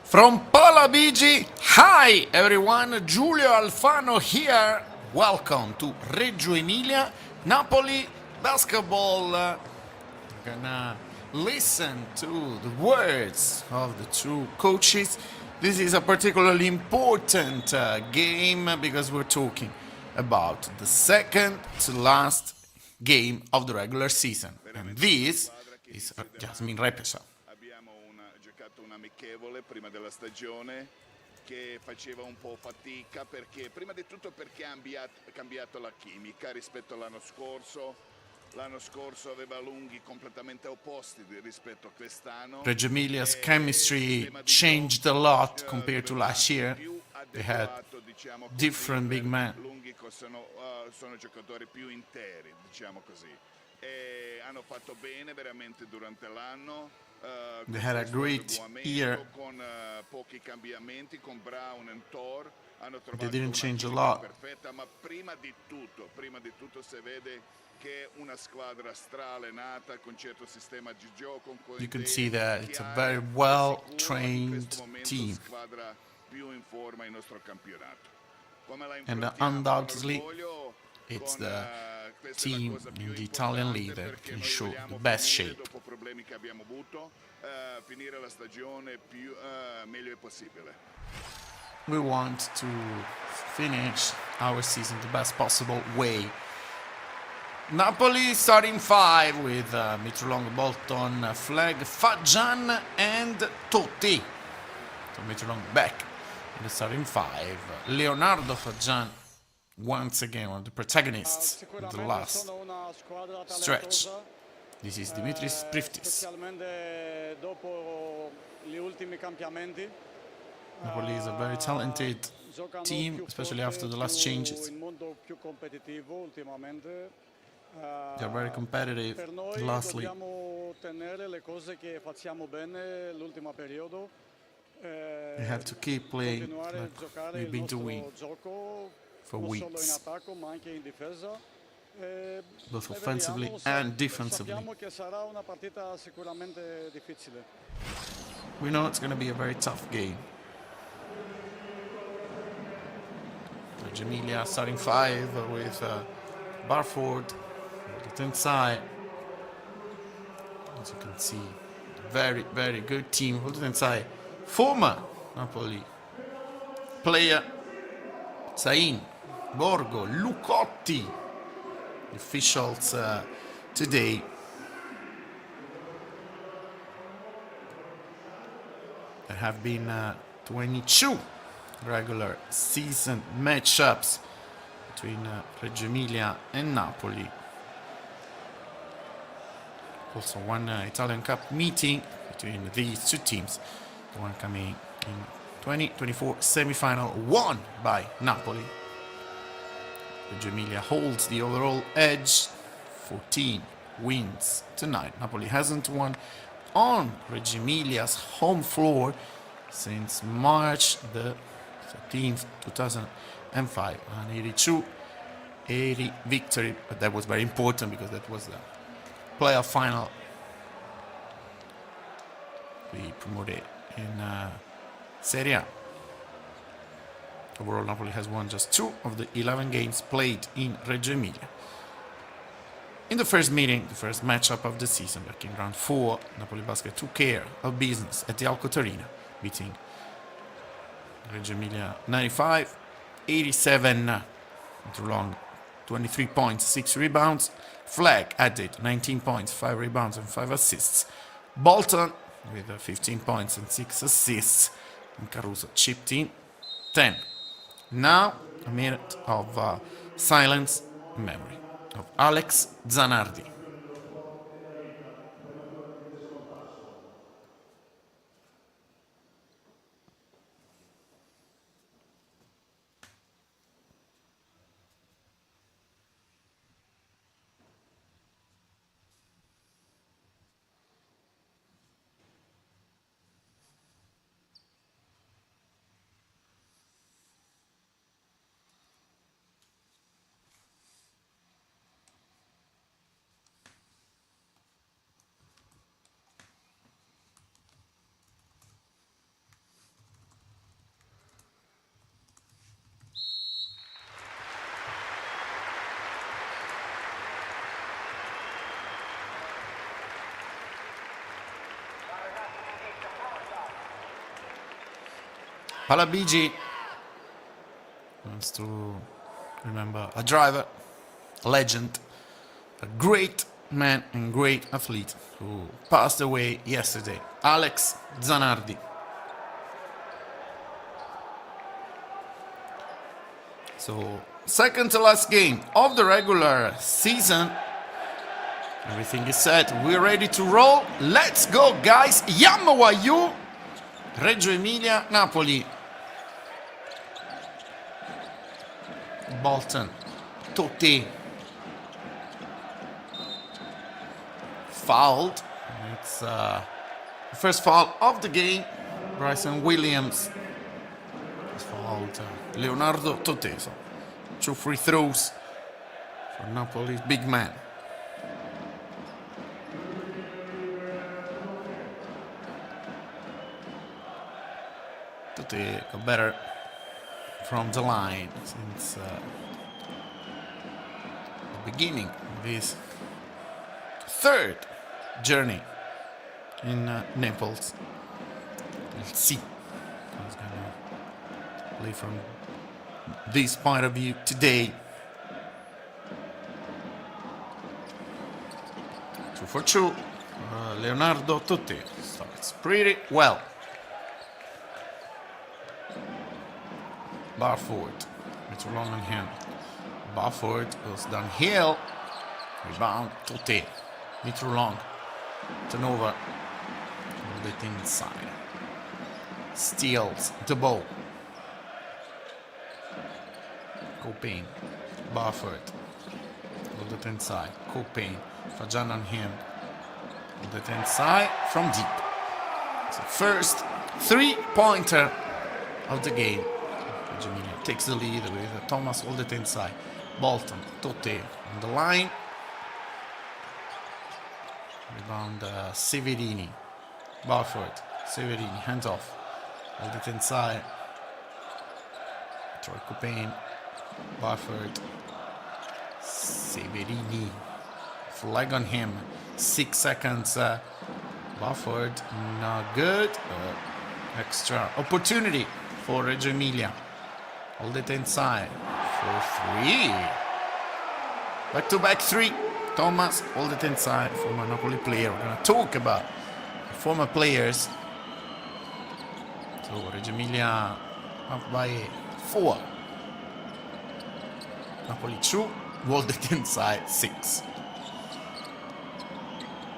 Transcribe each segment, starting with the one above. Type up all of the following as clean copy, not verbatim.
From PalaBigi, hi everyone, Giulio Alfano here. Welcome to Reggio Emilia, Napoli basketball. We're gonna listen to the words of the two coaches. This is a particularly important game because we're talking about the second to last game of the regular season. And this is Jasmine Repesa. Giocato un amichevole prima della stagione che faceva un po' fatica perché prima di tutto perché ha cambiato la chimica rispetto all'anno scorso. L'anno scorso aveva lunghi completamente opposti rispetto a quest'anno. Reggio Emilia's chemistry changed a lot compared to last year. They had different big men. Lunghi sono giocatori più interi, diciamo così. E hanno fatto bene veramente durante l'anno. They had a great year. Con pochi cambiamenti, con Brown e Thor hanno trovato They didn't change a una lot. perfetta, ma prima di tutto si vede che è una squadra straalenata con certo sistema di gioco. You can see that it's a very well trained team. Squadra più in forma in nostro campionato. And undoubtedly it's the team in the Italian league that can show the best shape. Dopo problemi che abbiamo avuto, finire la stagione più meglio possibile. We want to finish our season the best possible way. Napoli starting five with Mitrolong, Bolton, Flag, Fajan and Totti. So Mitrolong back in the starting five. Leonardo Fajan once again one of the protagonists of the last stretch. This is Dimitris Priftis. Napoli is a very talented team, especially after the last changes. They are very competitive. Lastly, we have to keep playing like we've been doing for weeks, both offensively and defensively. We know it's going to be a very tough game. Reggio Emilia starting five with Barford on the inside. As you can see, very, very good team. On the inside, former Napoli player Sain, Borgo, Lucotti. The officials today. There have been 22 regular season matchups between Reggio Emilia and Napoli. Also one Italian Cup meeting between these two teams. The one coming in 2024 semi-final won by Napoli. Reggio Emilia holds the overall edge, 14 wins tonight. Napoli hasn't won on Reggio Emilia's home floor since March the 13th, 2005. An 82-80 victory, but that was very important because that was the playoff final. We promoted in Serie A. Overall, Napoli has won just 2 of the 11 games played in Reggio Emilia. In the first meeting, the first matchup of the season, back in round 4, Napoli Basket took care of business at the Alcotorina, beating Reggio Emilia 95-87. Long 23 points, 6 rebounds. Flag added 19 points, 5 rebounds and 5 assists. Bolton with 15 points and 6 assists. And Caruso chipped in 10. Now, a minute of silence in memory of Alex Zanardi. PalaBigi wants to remember a driver, a legend, a great man and great athlete who passed away yesterday, Alex Zanardi. So, second to last game of the regular season. Everything is set. We're ready to roll. Let's go, guys. Yamawayu, Reggio Emilia, Napoli. Bolton, Totti. Fouled. It's the first foul of the game. Bryson Williams fouled Leonardo Totti. So 2 free throws for Napoli's big man. Totti got better from the line since the beginning of his third journey in Naples. Let's see who's gonna play from this point of view today. 2 for 2. Leonardo Totti starts pretty well. Barford, it's long on him. Barford goes downhill. Rebound, Totti. Meter long. Turnover. A bit inside. Steals the ball. Copain. Barford. Hold it inside. Copain. Fajan on him. Hold it inside from deep. It's the first 3-pointer of the game. Emilia takes the lead with Thomas, hold it inside. Bolton, Totti on the line. Rebound Severini. Barford, Severini, hands off. Hold it inside. Troy Copain. Barford. Severini. Flag on him. 6 seconds. Barford, not good. Extra opportunity for Reggio Emilia. Hold it inside for 3. Back-to-back 3. Thomas, hold it inside. Former Napoli player. We're going to talk about former players. So Reggio Emilia up by 4. Napoli 2. Hold it inside 6.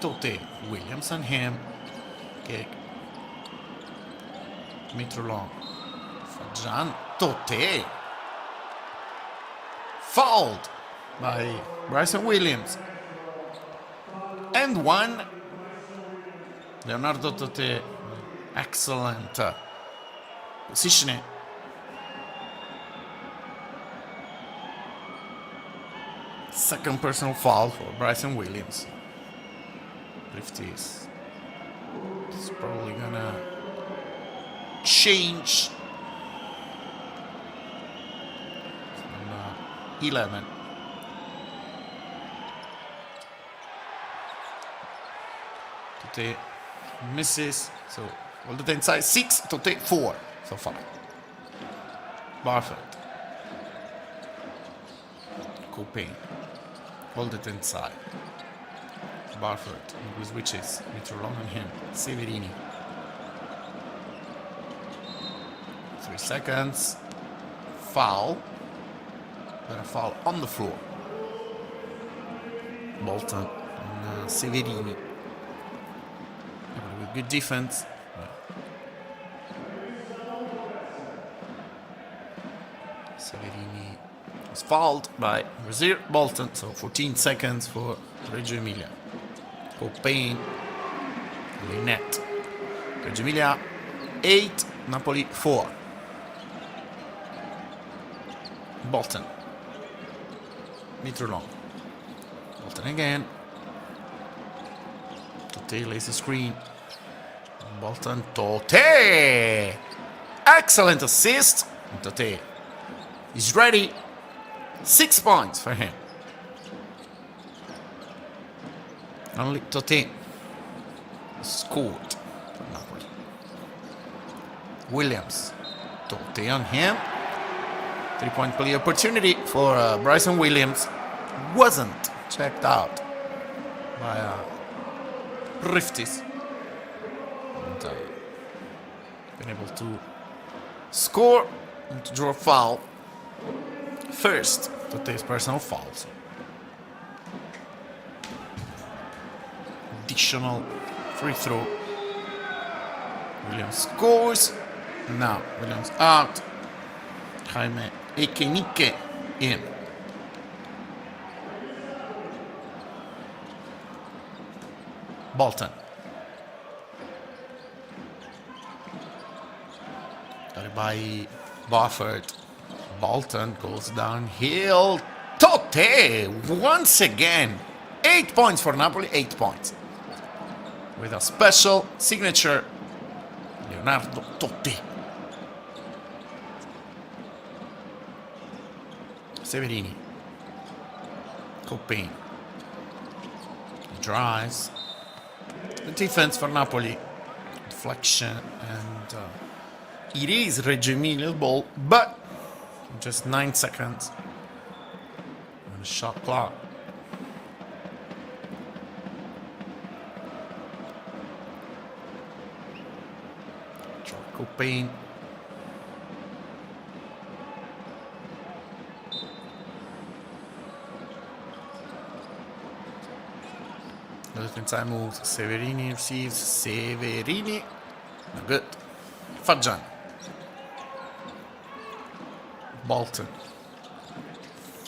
Totti, Williams on him. Kick. Meter long. Fajan, Totti. Fouled by Bryson Williams. And 1. Leonardo Totti. Excellent positioning. Second personal foul for Bryson Williams. It's probably gonna change. 11. Totti misses, so hold it inside 6, Totti 4 so far. Barford. Copain. Hold it inside. Barford with switches. Meter long on him. Severini. 3 seconds. Foul. Then a foul on the floor. Bolton and Severini. With good defense. Severini was fouled by Brazil Bolton, so 14 seconds for Reggio Emilia. Copain, Lynette. Reggio Emilia 8, Napoli 4. Bolton. Meter long. Bolton again. Totti lays the screen. Bolton, Totti! Excellent assist. Totti is ready. 6 points for him. Only Totti scored for Napoli. Williams. Totti on him. 3-point play opportunity for Bryson Williams. Wasn't checked out by Riftis. And been able to score and to draw a foul. First, Totti's personal fouls. Additional free throw. Williams scores. Now Williams out. Jaime Ekenike in. Bolton. Got it by Buffett. Bolton goes downhill. Totti once again. 8 points for Napoli, 8 points. With a special signature, Leonardo Totti. Severini. Copin. Drives. The defense for Napoli. Deflection. And it is Reggio Emilia's ball, but just 9 seconds on the shot clock. Copin. Left inside moves. Severini receives. Severini. No good. Fagian. Bolton.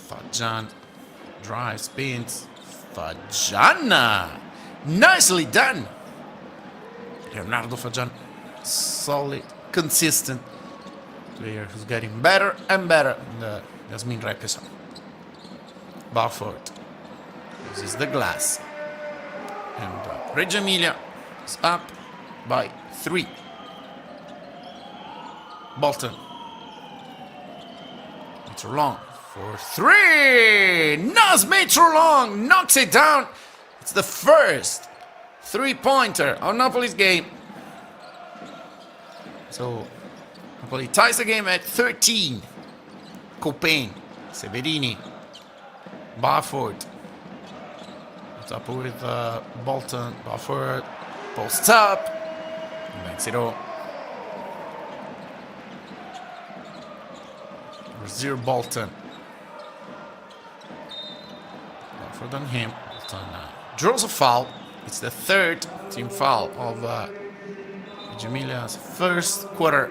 Fagian. Drive, spins. Fagian. Nicely done. Leonardo Fagian. Solid, consistent player who's getting better and better. Yasmin Rekesa. Barford uses the glass. And Reggio Emilia is up by 3. Bolton. Metro long for 3. Naz Metro long knocks it down. It's the first 3-pointer on Napoli's game. So Napoli ties the game at 13. Copin, Severini, Barford. What's up with Bolton? Barford posts up, makes it all. Zero Bolton. Barford on him. Bolton draws a foul. It's the 3rd team foul of Reggio Emilia's first quarter.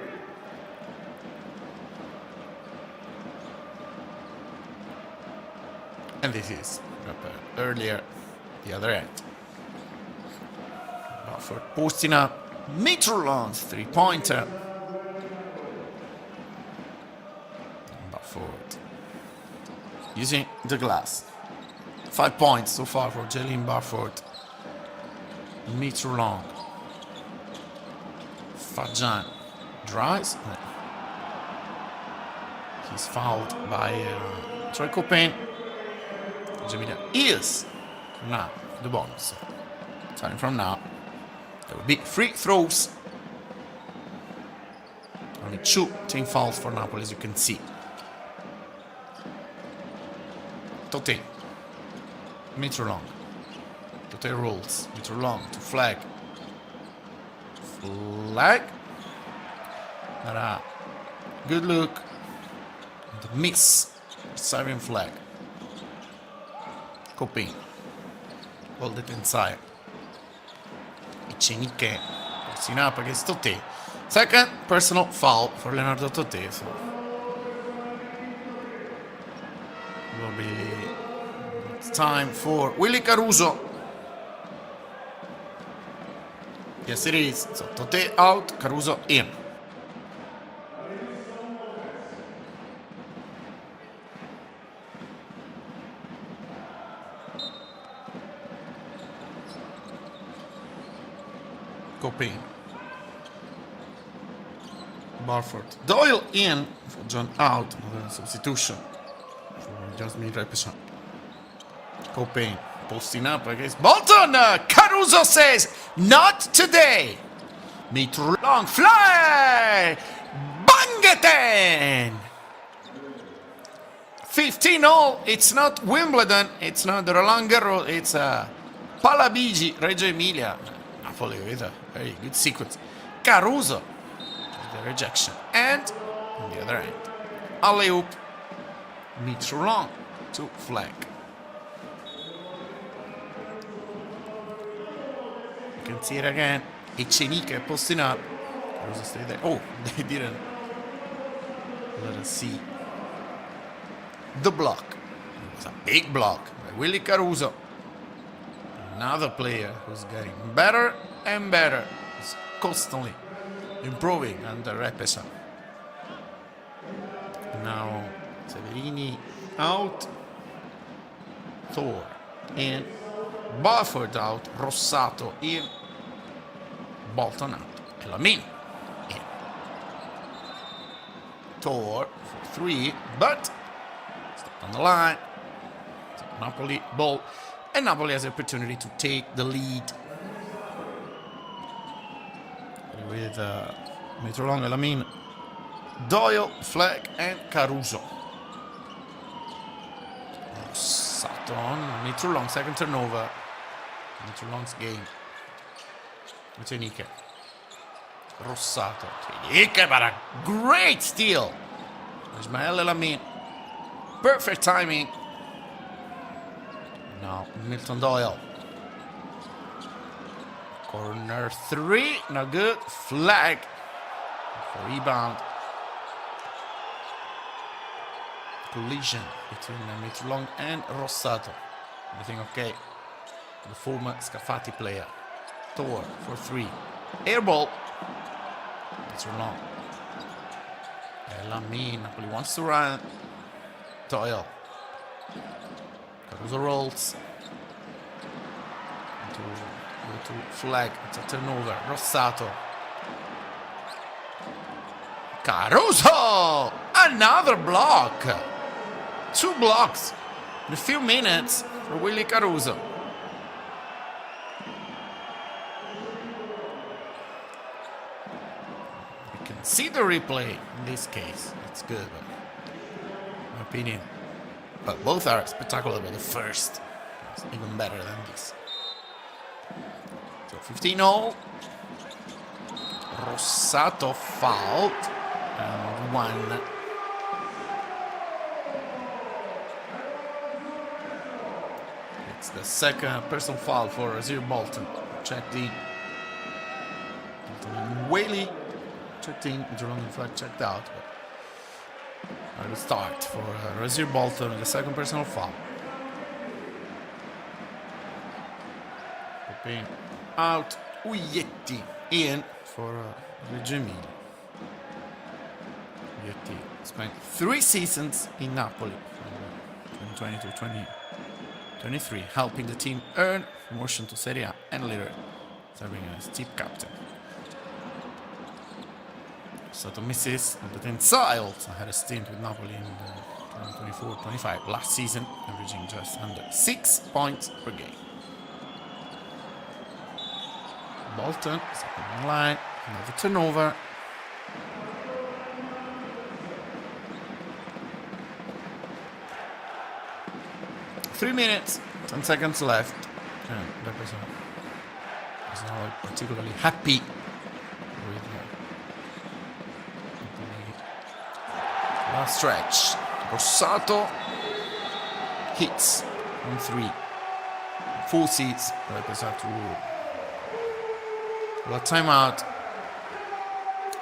And this is earlier the other end. Barford posting up. Mitrolon's 3-pointer. Barford using the glass. 5 points so far for Jalen Barford. Mitrolon. Fagian drives. He's fouled by Troy Copin. Emilia is now the bonus. Starting from now, there will be free throws. Only 2 team fouls for Napoli, as you can see. Totti. Mitrolong. Totti rolls. Mitrolong to flag. Flag. Good look. And miss. Siren flag. Copin. Hold it inside. Echenike. Forcing up against Totti. Second personal foul for Leonardo Totti. So will be time for Willy Caruso. Yes, it is. So Totti out, Caruso in. Copin. Barford. Doyle in for John out. Another substitution for Jasmine Repesa. Copin posting up against Bolton. Caruso says, not today. Mitro long fly. Bang Rete! 15-all. It's not Wimbledon. It's not the Roland Garros. It's PalaBigi Reggio Emilia. Napoli with a very good sequence. Caruso. The rejection. And on the other end, alley-oop. Mitterrand to flag. You can see it again. Ecenique posting up. Caruso stay there. Oh, they didn't let us see the block. It was a big block by Willy Caruso. Another player who's getting better and better. He's constantly improving under Repesa. Now Severini out. Thor in. Bufford out. Rossato in. Bolton out. Elamin in. Thor for 3, but stop on the line. So Napoli ball. And Napoli has the opportunity to take the lead. With Mitterrand, Elamin, Doyle, Fleck, and Caruso. Sutton, Mitterrand, second turnover. Mitterrand's game. Ecenique. Rossato. Ecenique, but a great steal. Ismael Elamin. Perfect timing. Now Milton Doyle. Corner 3, no good. Flag for rebound. Collision between Mitterrand and Rossato. Everything okay. The former Scafati player. Thor for 3. Air ball. Mitterrand. Elamin. Napoli wants to run. Doyle. Caruso rolls. To flag. It's a turnover. Rossato. Caruso! Another block. 2 blocks in a few minutes for Willy Caruso. You can see the replay in this case. It's good, but in my opinion. But both are spectacular, but the first is even better than this. So 15-all. Rossato fouled. And 1. It's the second personal foul for Rozier Bolton. Checked in. Bolton and Whaley checked in. Mitterrand and Fleck checked out. But a good start for Rozier Bolton, the second personal foul. Popin out. Uyetti in for Reggio Emilia. Uyetti spent 3 seasons in Napoli from 2020 to 2023, helping the team earn promotion to Serie A and later serving as team captain. Sato misses, but Ensai also had a stint with Napoli in 2024-25 last season, averaging just under 6 points per game. Bolton is up on the line, another turnover. Three minutes, 10 seconds left. And that was not particularly happy with the last stretch. Rossato hits on 3. Full seats. Repesa to a timeout.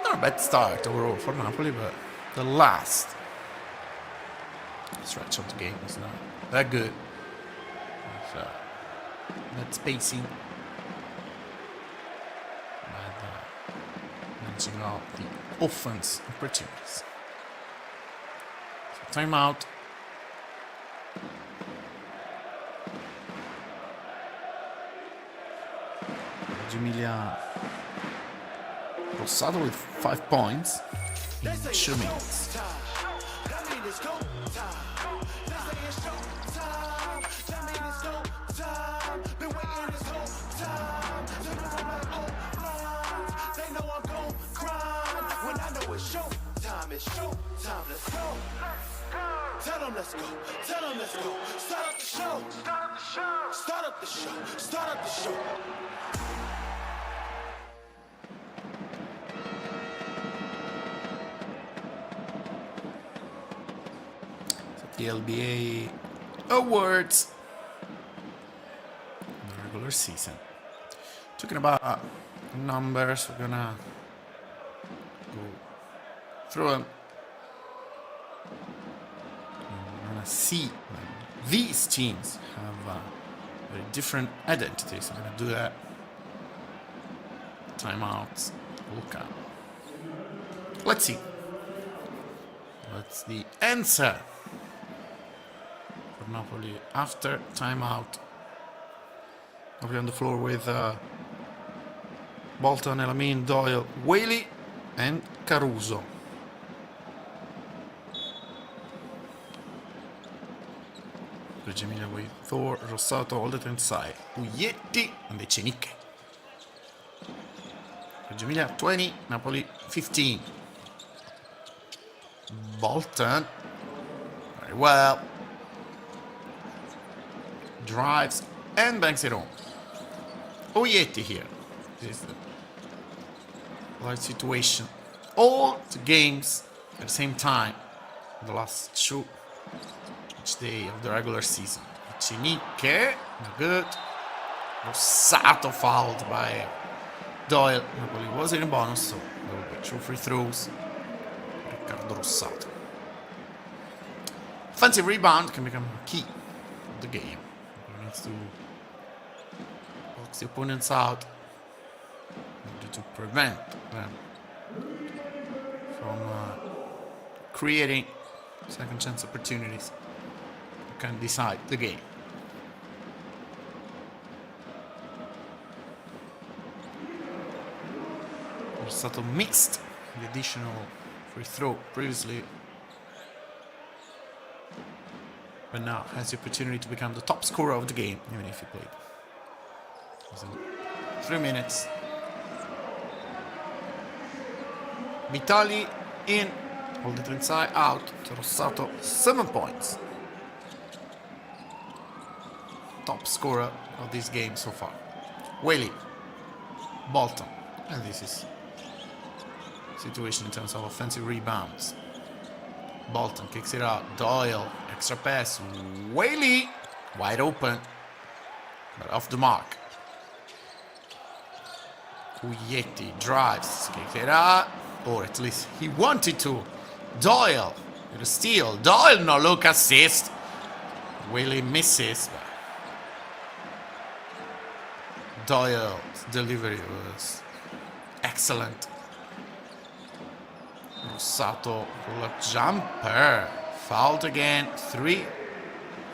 Not a bad start overall for Napoli, but the last stretch of the game was not that good. So, that spacing. But managing out the offense opportunities. So, timeout. Reggio Emilia. Rossato with 5 points in 2 minutes. time, it's show time, let's go. Tell them let's go, tell them let's go. Start up the show, start up the show, start up the show, start up the show. The LBA awards in the regular season. Talking about numbers, we're gonna go through them. We're gonna see that these teams have very different identities. I'm gonna do that. Timeouts. Look out. Let's see. What's the answer for Napoli after timeout? Napoli on the floor with Bolton, Elamin, Doyle, Whaley, and Caruso. Reggio Emilia with Thor, Rossato, all the inside, Uietti, and Eceniche. Reggio Emilia 20, Napoli 15. Bolton, very well, drives and banks it home. Uietti here. This is the right situation. All the games at the same time. The last two each day of the regular season. Eceniche, good. Rossato fouled by Doyle. Napoli was in a bonus, so there will be 2 free throws. Riccardo Rossato. Offensive rebound can become a key of the game. He needs to box the opponents out in order to prevent them from creating second chance opportunities that can decide the game. Rossato missed the additional free throw previously, but now has the opportunity to become the top scorer of the game, even if he played. So, 3 minutes. Vitali in, hold it inside, out to Rossato, 7 points. Top scorer of this game so far. Whaley, Bolton, and this is situation in terms of offensive rebounds. Bolton kicks it out. Doyle, extra pass. Whaley, wide open, but off the mark. Uietti drives, kicks it out, or at least he wanted to. Doyle with a steal. Doyle, no look assist. Whaley misses. Doyle's delivery was excellent. Rossato for a jumper. Fouled again. 3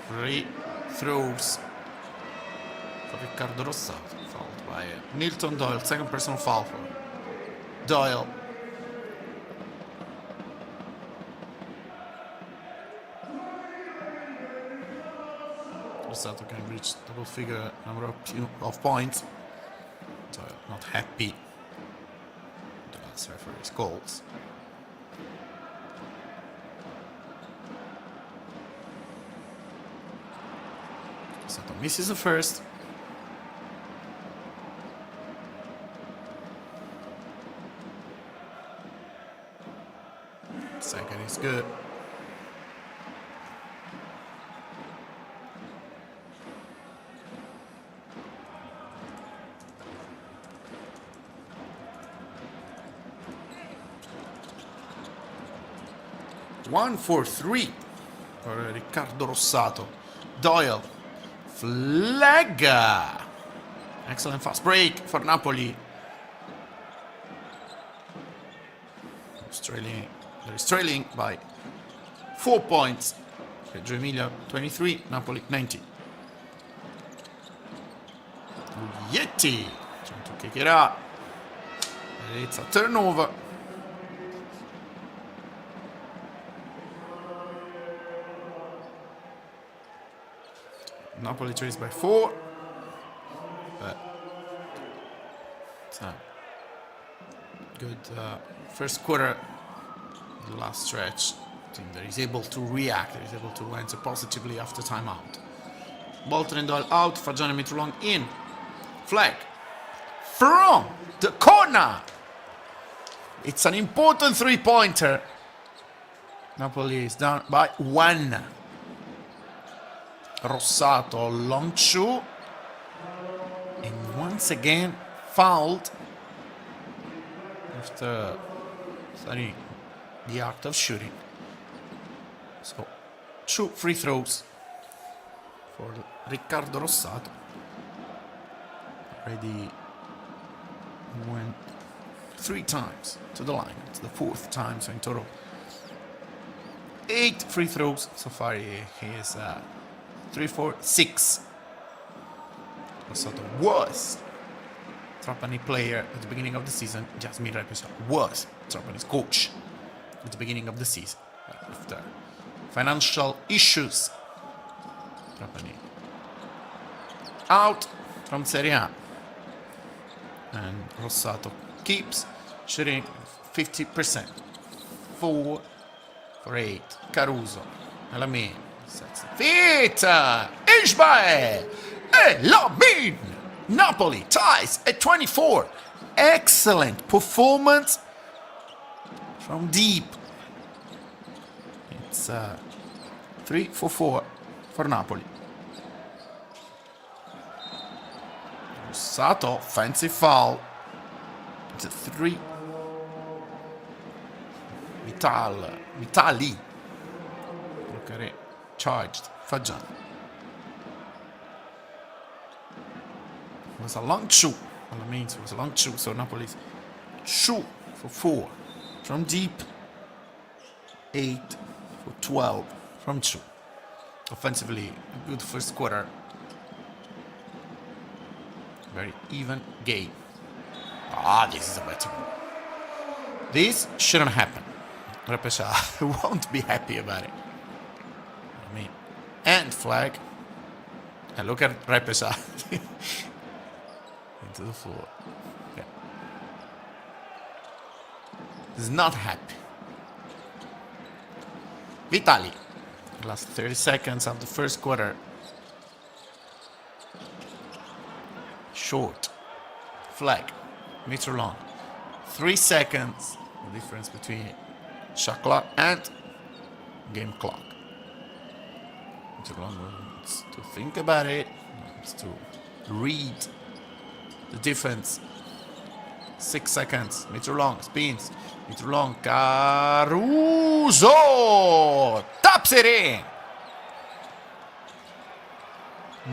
free throws for Riccardo Rossato. Fouled by Milton Doyle. Second personal foul for Doyle. Rossato can reach double figure number of points. Doyle not happy with the last referee's calls. Rossato misses the first. Second is good. One for 3 for Riccardo Rossato. Doyle. Flag. Excellent fast break for Napoli. They're trailing by 4 points. Reggio Emilia 23, Napoli 19. Uietti trying to kick it out. It's a turnover. Napoli trails by 4, but it's a good first quarter the last stretch. Team that is able to react, that is able to answer positively after timeout. Bolton and Doyle out, Fagiano and Mitrolong in. Flag from the corner. It's an important three-pointer. Napoli is down by 1. Rossato, long shoot. And once again, fouled after starting the act of shooting. So, 2 free throws for Riccardo Rossato. Already went 3 times to the line. It's the 4th time, so in total 8 free throws so far. He is 3, 4, 6. Rossato was Trapani player at the beginning of the season. Jasmine Repesa was Trapani's coach at the beginning of the season. But after financial issues, Trapani out from Serie A. And Rossato keeps shooting 50%. 4 for 8. Caruso. Elamin. Sets the feet. Ishbae. Elamin. Napoli ties at 24. Excellent performance from deep. It's 3 for 4 for Napoli. Rossato, fancy foul. It's a 3. Vitali. Look at it. Charged. Fagiano. It was a long shoot. All it means it was a long shoot. So Napoli's shoot for 4 from deep. 8 for 12 from 2. Offensively, a good first quarter. Very even game. This is a better one. This shouldn't happen. Repesa won't be happy about it. I mean, and flag. And look at Repesa. Into the floor. Yeah. He's not happy. Vitali. Last 30 seconds of the first quarter. Short. Flag. Meter long. 3 seconds. The difference between shot clock and game clock. Meter long wants to think about it. Wants to read the difference. 6 seconds. Meter long. Spins. Meter long. Caruso taps it in.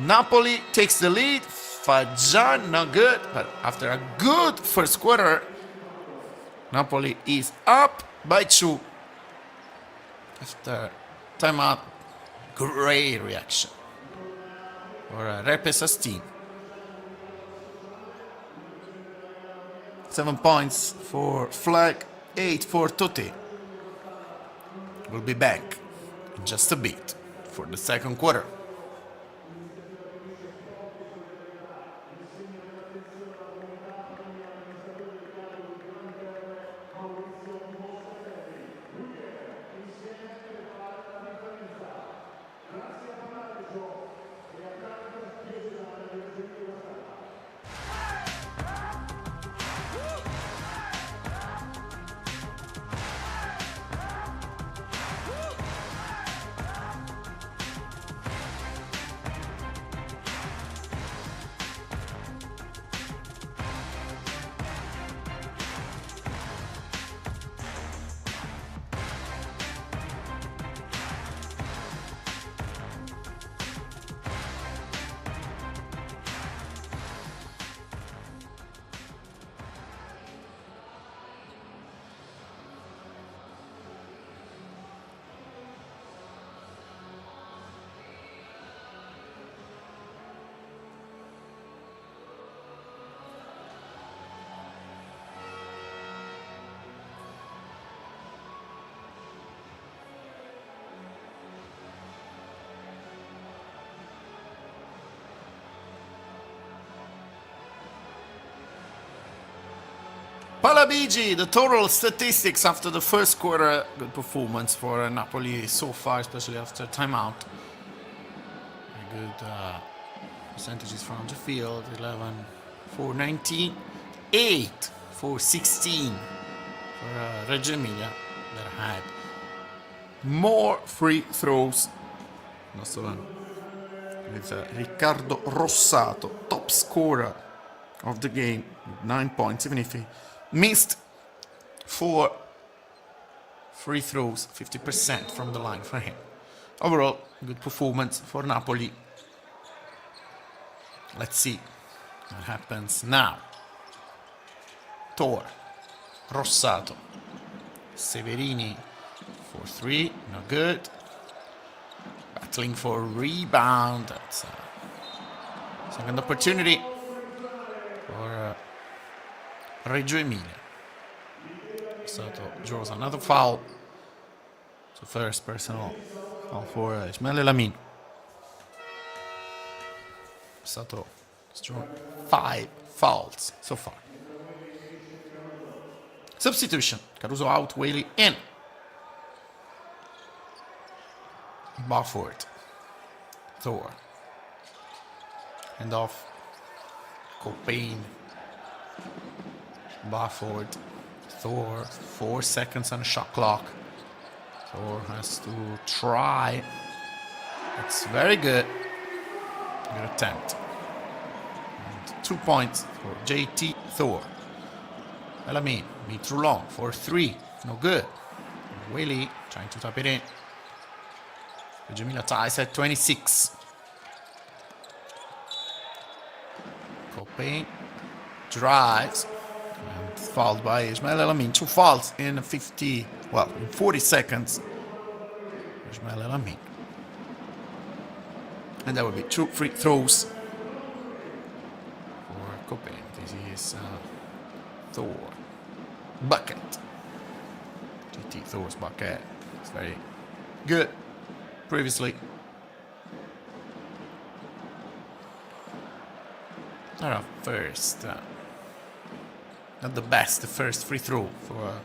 Napoli takes the lead. Fagiano, not good, but after a good first quarter, Napoli is up by 2. After timeout, great reaction for Repesa's team. 7 points for Flag, 8 for Totti. We'll be back in just a bit for the second quarter. PalaBigi, the total statistics after the first quarter. Good performance for Napoli so far, especially after timeout. Very good percentages from the field. 11 for 19, 8 for 16 for Reggio Emilia that had more free throws. Nostro one with Riccardo Rossato, top scorer of the game, with 9 points, even if he missed 4 free throws, 50% from the line for him. Overall, good performance for Napoli. Let's see what happens now. Tor, Rossato, Severini for 3, no good. Battling for a rebound. That's a second opportunity for Reggio Emilia. Rossato draws another foul. So first personal foul for Ismail Elamin. Rossato has drawn 5 fouls so far. Substitution. Caruso out, Whaley in. Barford. Thor. Hand off. Copain. Barford. Thor. 4 seconds on the shot clock. Thor has to try. It's very good. Good attempt. And 2 points for JT Thor. Elamin. Mitrulon for 3. No good. Whaley trying to tap it in. Reggio Emilia ties at 26. Copain drives and fouled by Ismail Elamin. 2 fouls in 40 seconds. Ismail Elamin. And that would be 2 free throws for Copain. This is Thor. Bucket. GT Thor's bucket. It's very good. Previously. Our first, not the best, the first free throw for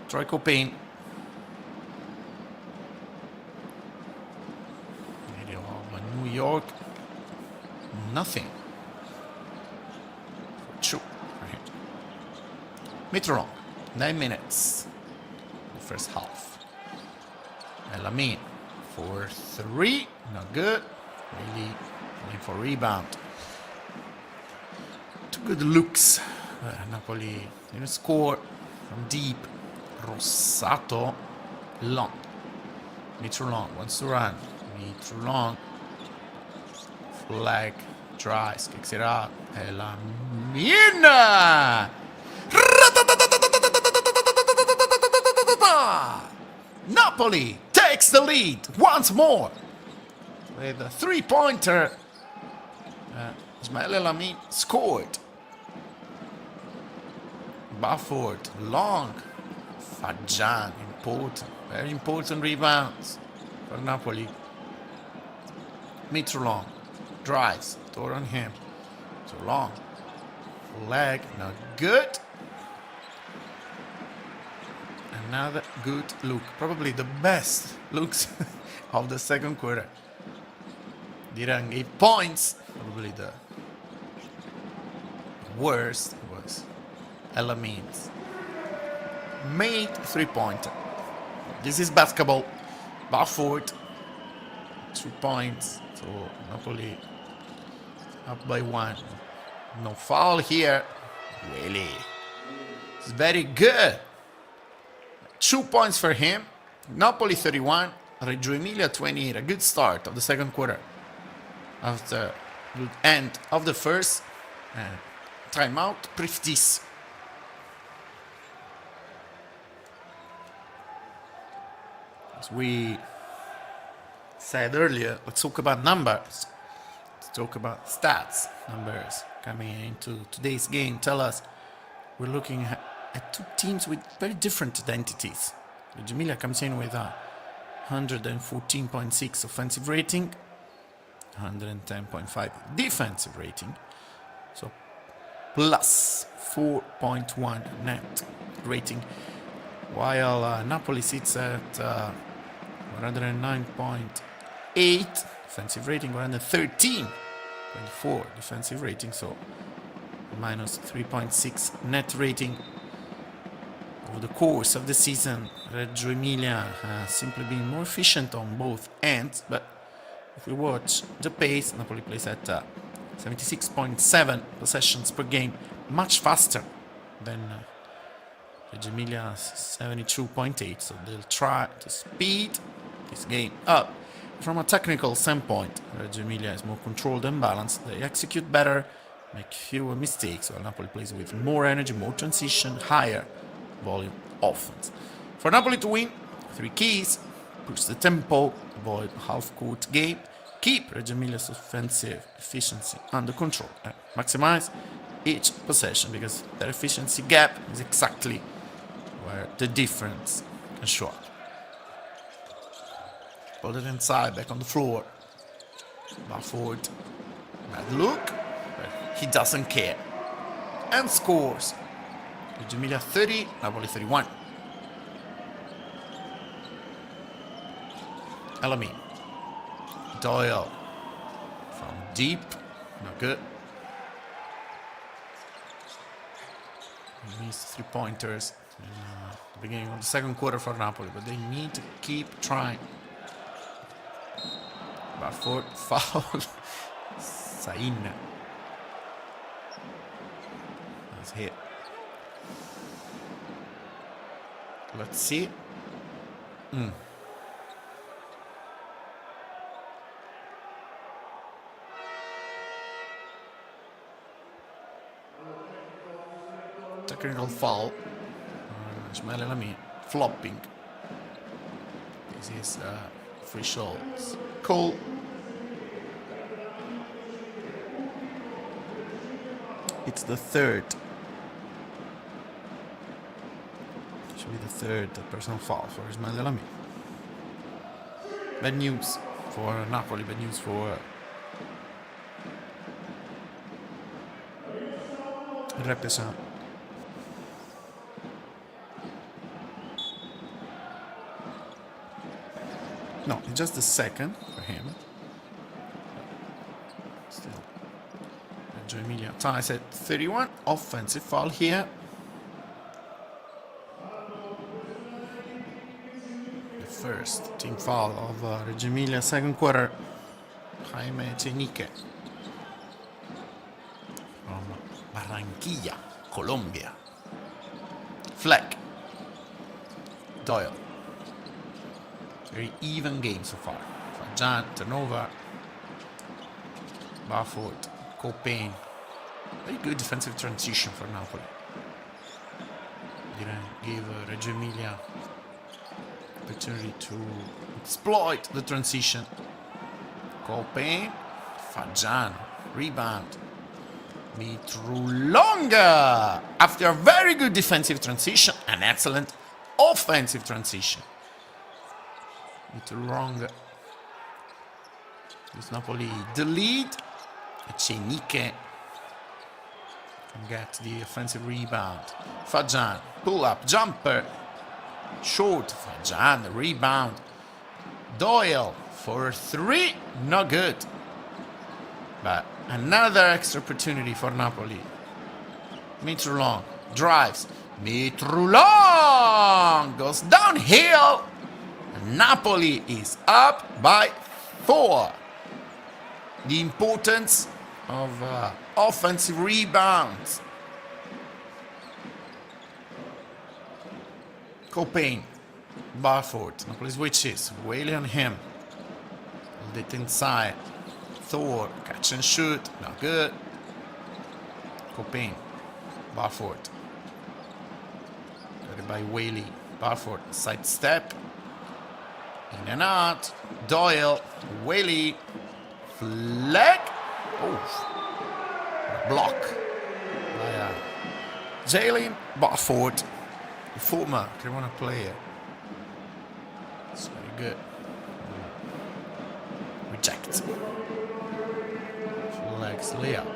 Troy Copain. Video of New York. Nothing. For him. Mitron, 9 minutes. The first half. Elamin. For 3, not good. Really going for rebound. 2 good looks. Napoli didn't score from deep. Rossato, long. Mitrulon wants to run. Mitrulon, flag, tries, kicks it out. Elamin. Napoli takes the lead once more with a 3-pointer. Ismail Elamin scored. Barford, long. Fajan, important, very important rebounds for Napoli. Mitrulon drives, Tor on him. So long. Leg, not good. Another good look, probably the best looks of the second quarter. Diran gave points, probably the worst was Elamin's. Made 3-pointer. This is basketball. Barford, 2 points, so Napoli up by 1. No foul here. Really, it's very good. 2 points for him. Napoli 31, Reggio Emilia 28. A good start of the second quarter. After the end of the first. Timeout, Priftis. As we said earlier, let's talk about numbers. Let's talk about stats. Numbers coming into today's game tell us we're looking at 2 teams with very different identities. Reggio Emilia comes in with a 114.6 offensive rating, 110.5 defensive rating. So plus 4.1 net rating, while Napoli sits at 109.8 defensive rating, 113.4 defensive rating, so minus 3.6 net rating. Over the course of the season, Reggio Emilia has simply been more efficient on both ends, but if we watch the pace, Napoli plays at 76.7 possessions per game, much faster than Reggio Emilia's 72.8, so they'll try to speed this game up. From a technical standpoint, Reggio Emilia is more controlled and balanced. They execute better, make fewer mistakes, while Napoli plays with more energy, more transition, higher volume offense. For Napoli to win, 3 keys: push the tempo, avoid half-court game, keep Reggio Emilia's offensive efficiency under control, and maximize each possession, because their efficiency gap is exactly where the difference can show up. Pull it inside, back on the floor. Bafford, bad look, but he doesn't care. And scores. Reggio Emilia 30, Napoli 31. Elami. Doyle. From deep. Not good. He missed 3-pointers in the beginning of the second quarter for Napoli, but they need to keep trying. Bafford, foul. Sain. That's hit. Let's see. Technical foul. Ismail Elami flopping. This is officials call. It's the third. Should be the third personal foul for Ismail Elami. Bad news for Napoli. Bad news for Repesan. No, it's just the second for him. Still, Reggio Emilia ties at 31. Offensive foul here. The first team foul of Reggio Emilia second quarter. Jaime Echenique from Barranquilla, Colombia. Fleck. Doyle. Very even game so far. Fajan, turnover. Bafford, Copain. Very good defensive transition for Napoli. Didn't give Reggio Emilia opportunity to exploit the transition. Copain, Fajan, rebound. Mitrulonga. After a very good defensive transition, an excellent offensive transition. Too long. Is Napoli the lead? Echenique can get the offensive rebound. Fajan, pull up, jumper. Short, Fajan, rebound. Doyle for 3, not good. But another extra opportunity for Napoli. Mitrulong drives. Mitrulong goes downhill. Napoli is up by 4. The importance of offensive rebounds. Copain, Barford, Napoli switches, Whaley on him. Hold it inside. Thor, catch and shoot, not good. Copain, Barford. Got it by Whaley. Barford, side step. In and out. Doyle. Whaley. Fleck. Oh. Block. By Jalen Barford. The former Cremona player. It's very good. Reject. Flex layup.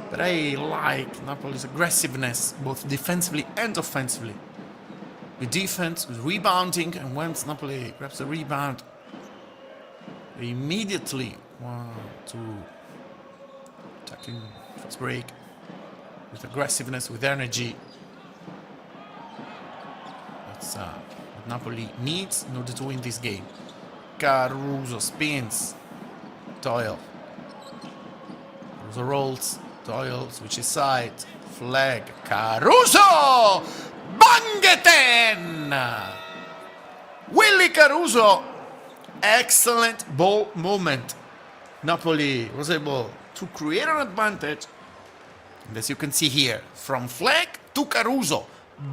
But I like Napoli's aggressiveness, both defensively and offensively. With defense, with rebounding, and once Napoli grabs the rebound, they immediately want to attack in fast break with aggressiveness, with energy. That's what Napoli needs in order to win this game. Caruso spins. Doyle. Caruso rolls. Doyle switches side. Flag. Caruso! Bangeten! Willy Caruso. Excellent ball movement. Napoli was able to create an advantage. And as you can see here, from flag to Caruso.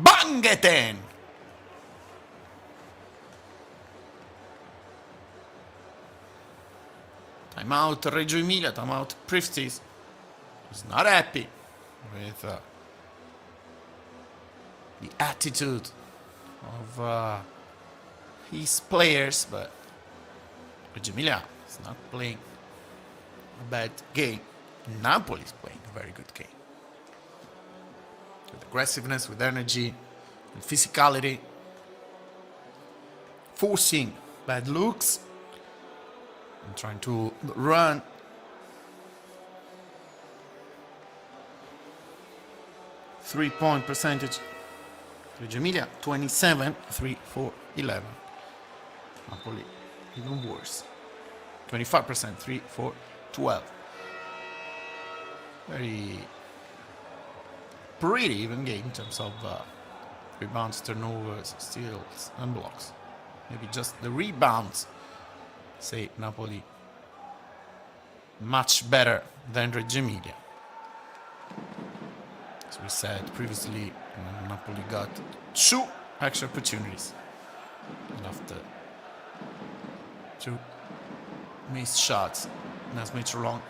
Bangeten! Timeout Reggio Emilia, timeout Priftis. He's not happy with the attitude of his players, but Reggio Emilia is not playing a bad game. Napoli is playing a very good game. With aggressiveness, with energy, with physicality, forcing bad looks, and trying to run. Three-point percentage. Reggio Emilia 27, 3, 4, 11. Napoli even worse. 25%, 3, 4, 12. Very pretty even game in terms of rebounds, turnovers, steals, and blocks. Maybe just the rebounds say Napoli much better than Reggio Emilia. As we said previously, Napoli got 2 extra opportunities. And after 2 missed shots, Nas Mitrolong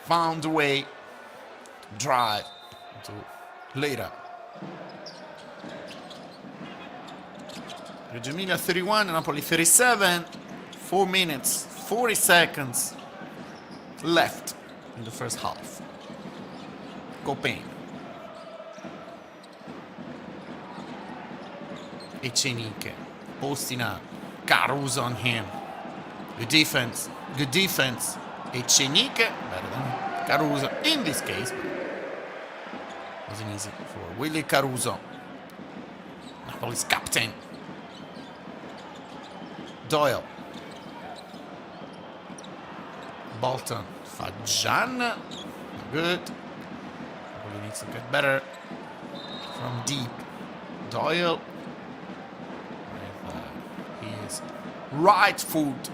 found a way to drive to later. Reggio Emilia 31, Napoli 37. 4 minutes, 40 seconds left in the first half. Copain. Ecenique posting up. Caruso on him. Good defense. Good defense. Ecenique better than Caruso in this case. Wasn't easy for Willy Caruso. Napoli's captain. Doyle. Bolton. Fajan. Good. Napoli needs to get better from deep. Doyle. His right foot.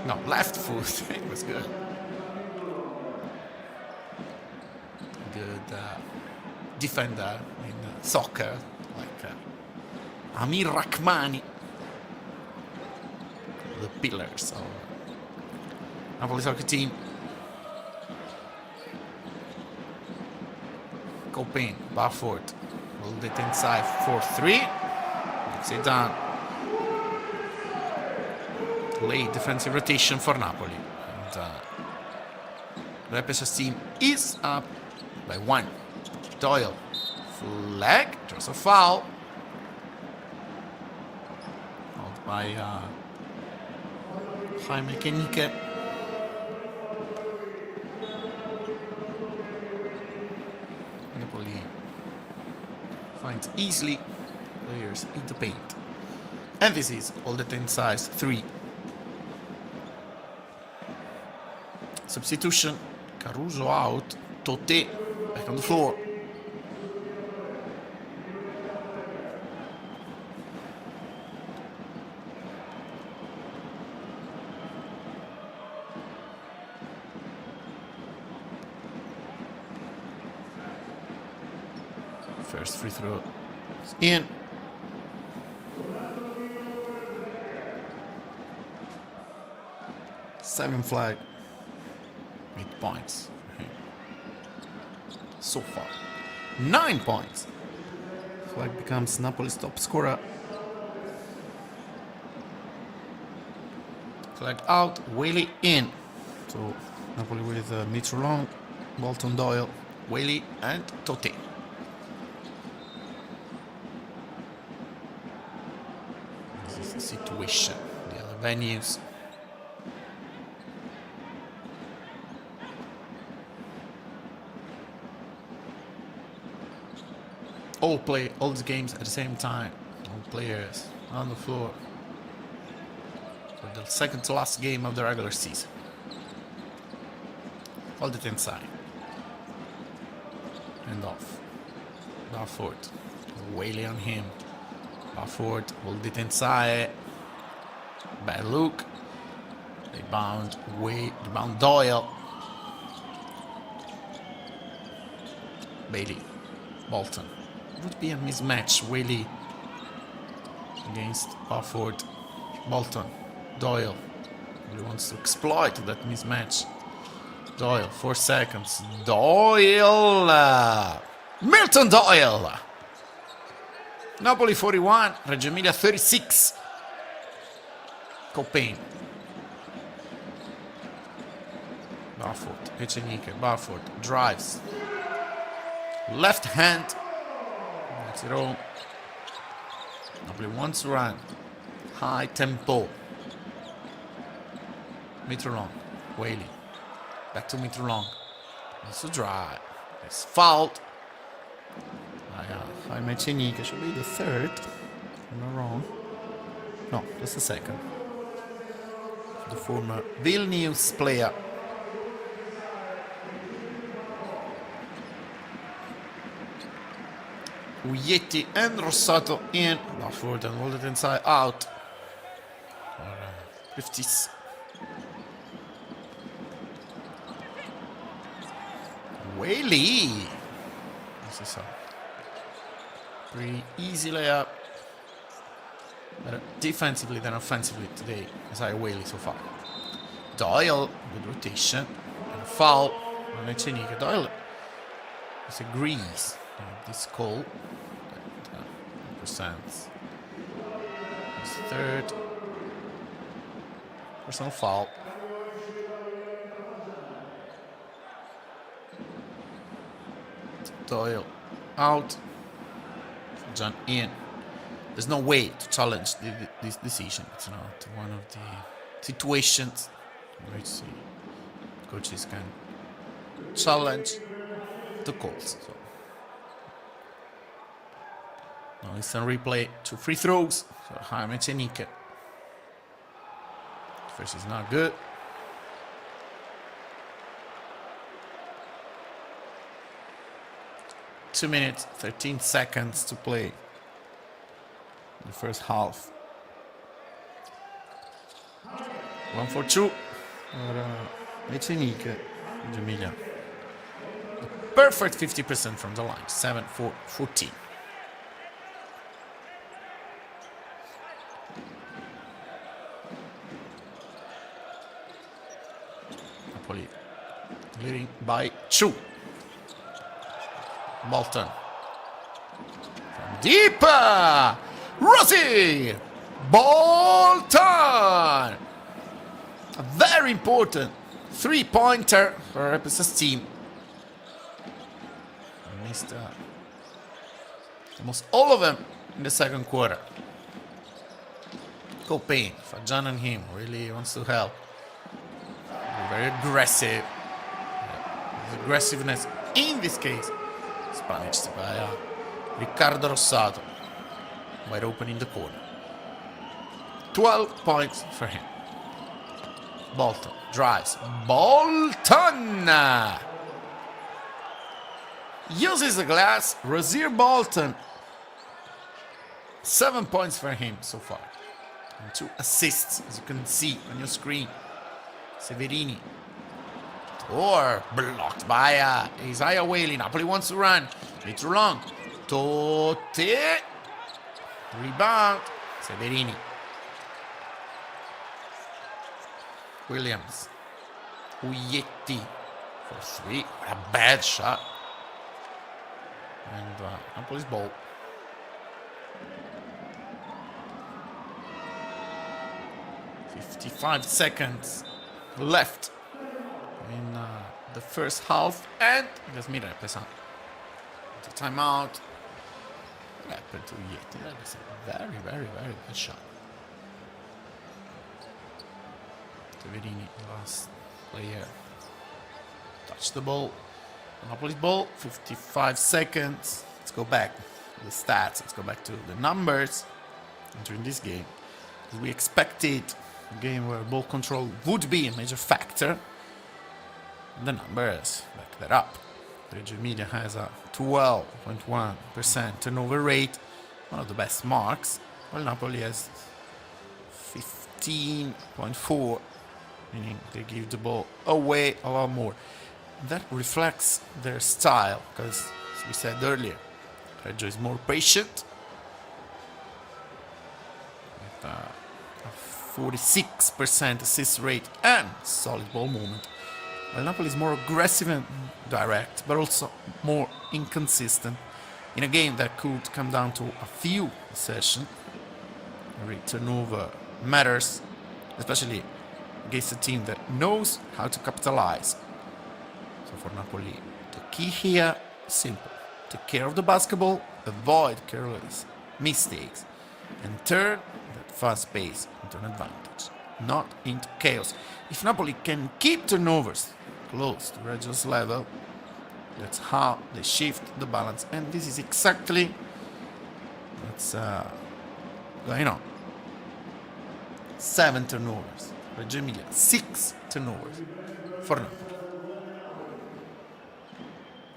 No, left foot. It was good. Good defender in soccer, like Amir Rahmani. The pillars of Napoli soccer team. Copain, Barford, hold it inside 4-3. Sit down. Late defensive rotation for Napoli. And Repes's team is up by 1. Doyle. Flag. Draws a foul. Held by Jaime Ecenique. Napoli finds easily players in the paint. And this is all the 10 size 3. Substitution. Caruso out. Toté back on the floor. First free throw is in. Seven flag. 8 points. So far. 9 points. Flag becomes Napoli's top scorer. Flag out. Willy in. So Napoli with Mitrolong, Bolton Doyle, Whaley, and Tote. This is the situation. The other venues. All play all the games at the same time. All players on the floor for the second to last game of the regular season. Hold it inside. And off. Barford. Whaley on him. Barford. Hold it inside. Bad look. Rebound. Rebound Doyle. Bailey. Bolton. Would be a mismatch. Whaley against Barford. Bolton. Doyle. Really wants to exploit that mismatch. Doyle, 4 seconds. Doyle! Milton Doyle! Napoli 41, Reggio Emilia 36. Copain. Barford, Ecenique, Barford drives. Left hand. That's it all. Napoli wants to run. High tempo. Mitrolong, Whaley. Back to Mitrolong. Needs to drive. It's fouled. Jaime Ecenique should be the third. Am I wrong? No, that's the second. The former Vilnius player. Uietti and Rossato in. Barford and hold it inside out. 50s. Whaley. This is a pretty easy layup. Better defensively than offensively today, Isaiah Whaley so far. Doyle, good rotation. And a foul on Ecenique. Doyle disagrees with this call. That represents his third personal foul. Doyle out. John in. There's no way to challenge this decision. It's not one of the situations in which coaches can challenge the calls. So. Now instant replay, 2 free throws. So Jaime Ecenique. First is not good. Two minutes, 13 seconds to play. The first half. 1 for 2. Ecenique, Emilia. Perfect 50% from the line. 7 for 14. Napoli leading by 2. Bolton. From deep. Rossi. Bolton. A very important 3-pointer for Epic's team. Missed almost all of them in the second quarter. Copain, Fajan and him really wants to help. Very aggressive. His aggressiveness in this case is punished by Riccardo Rossato. Wide open in the corner. 12 points for him. Bolton drives. Bolton! Uses the glass. Rasir Bolton. 7 points for him so far. And 2 assists, as you can see on your screen. Severini. Or blocked by Isaiah Whaley. Napoli wants to run. It's long. Tote. Rebound. Severini. Williams. Uietti for 3. What a bad shot. And Napoli's ball. .55 seconds left in the first half, and Yasmin Repesa. The timeout. What happened to Yeti? That is a very, very, very good shot. Severini, last player, touch the ball. Napoli's ball, 55 seconds. Let's go back to the stats. Let's go back to the numbers during this game. We expected a game where ball control would be a major factor. And the numbers back that up. Reggio Emilia has a 12.1% turnover rate, one of the best marks, while Napoli has 15.4%, meaning they give the ball away a lot more. That reflects their style, because, as we said earlier, Reggio is more patient, with a 46% assist rate and solid ball movement, while Napoli is more aggressive and direct, but also more inconsistent in a game that could come down to a few possessions. Every turnover matters, especially against a team that knows how to capitalize. So for Napoli, the key here is simple. Take care of the basketball, avoid careless mistakes, and turn that fast pace into an advantage, not into chaos. If Napoli can keep turnovers close to Reggio's level, that's how they shift the balance. And this is exactly what's going on. 7 turnovers. Reggio Emilia, 6 turnovers for Napoli.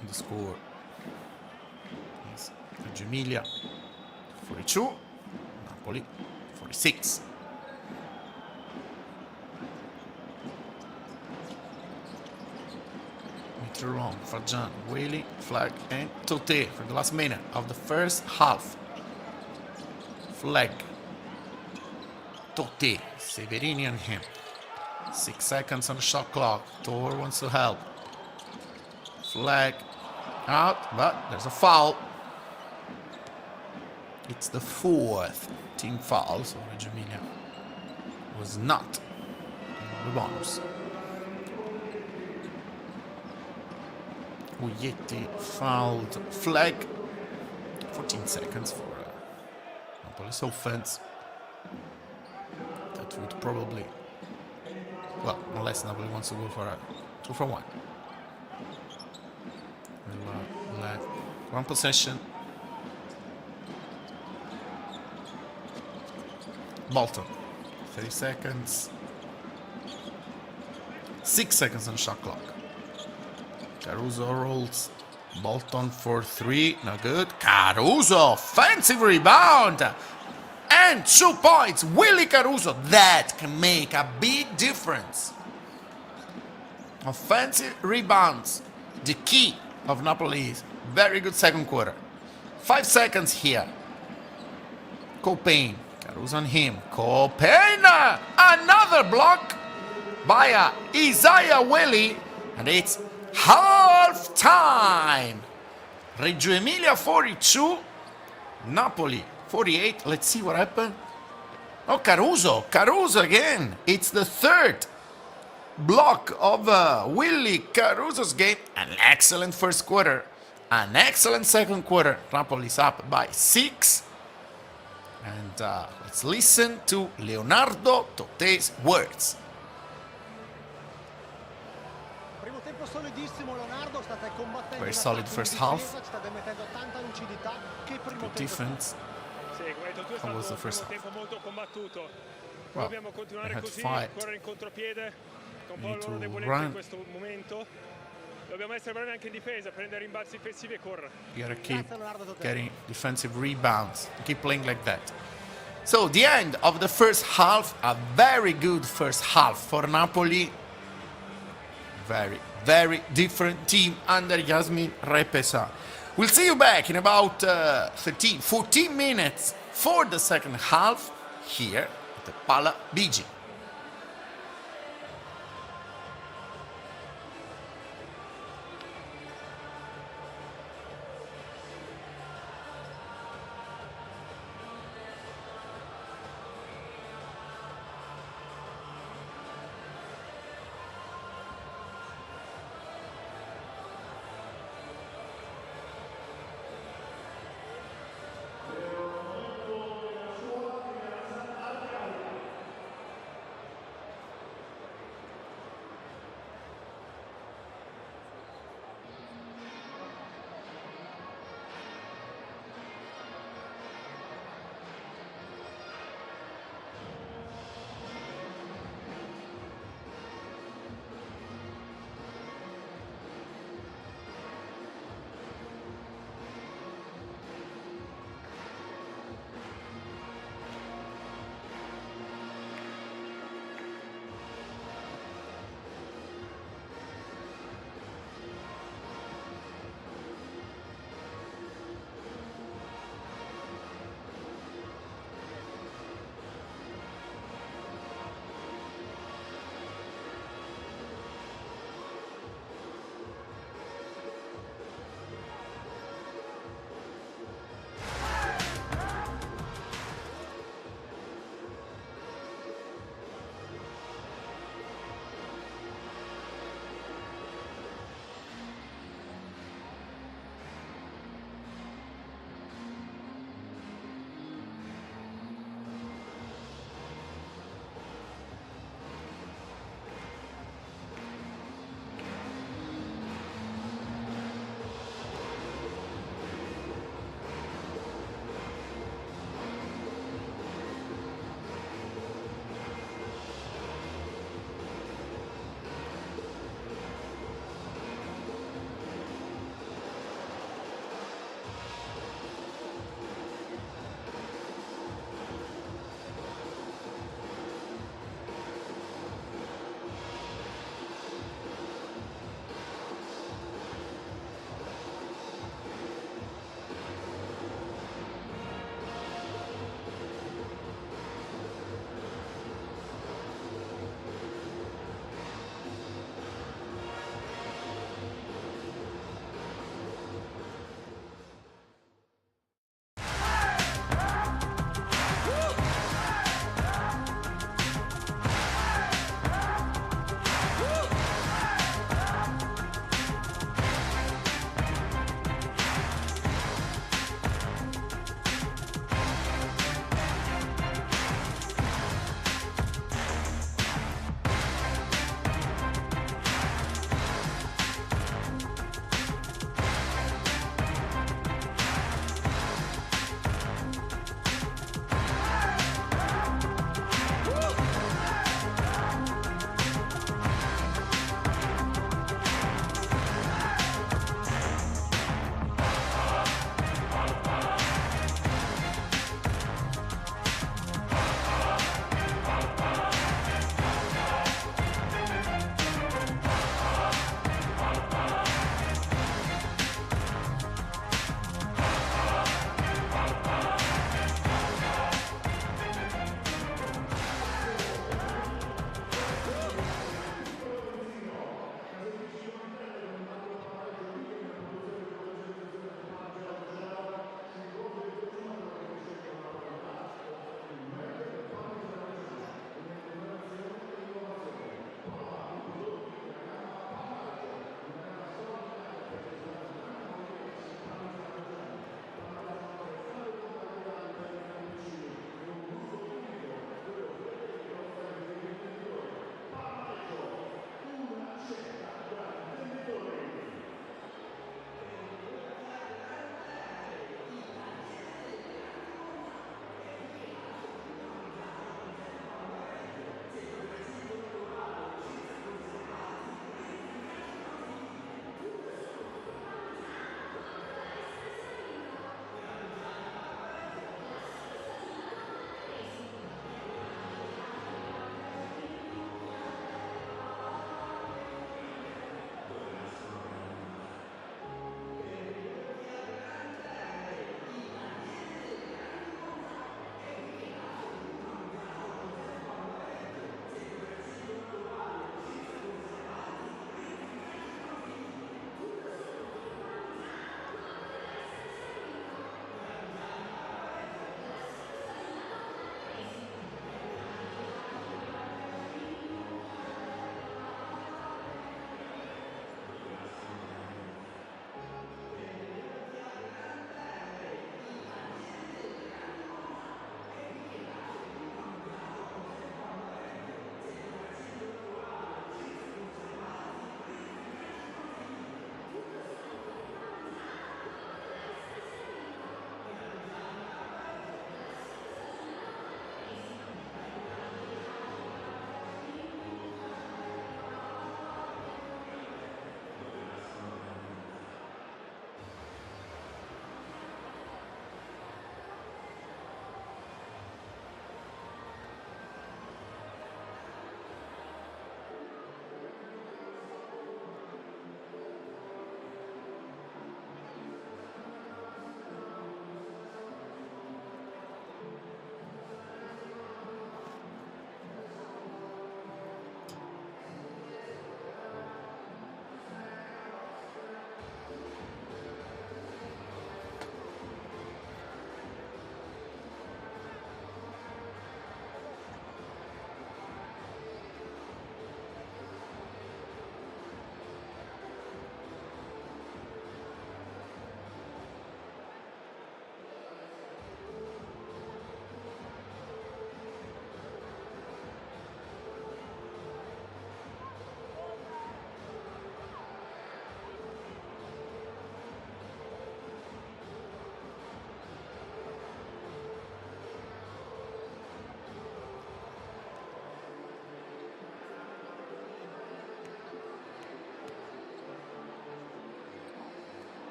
And the score is Reggio Emilia 42, Napoli 46. Meter long, Fajan, Whaley, Flag, and Tote for the last minute of the first half. Flag, Tote, Severini and him. 6 seconds on the shot clock. Tor wants to help. Flag out, but there's a foul. It's the 4th team foul, so Reggio Emilia was not in the bonus. Uyetti fouled Flag. 14 seconds for Napoli's offense. That would probably, well, unless Napoli wants to go for a 2-for-1. We'll let one possession. Bolton, 30 seconds. 6 seconds on shot clock. Caruso rolls. Bolton for 3. No good. Caruso, offensive rebound. And 2 points. Willy Caruso. That can make a big difference. Offensive rebounds. The key of Napoli's very good second quarter. 5 seconds here. Copain. Caruso on him. Copain. Another block by Isaiah Willy. And it's half time. Reggio Emilia 42. Napoli 48. Let's see what happened. Oh, Caruso. Caruso again. It's the 3rd block of Willy Caruso's game. An excellent first quarter. An excellent second quarter. Napoli's up by 6. And let's listen to Leonardo Totte's words. Very solid first half. Good defense. How was the first half? Well, they had to fight. They need to run. You gotta keep getting defensive rebounds. Keep playing like that. So the end of the first half, a very good first half for Napoli. Very, very different team under Yasmin Repesa. We'll see you back in about 14 minutes for the second half here at the PalaBigi.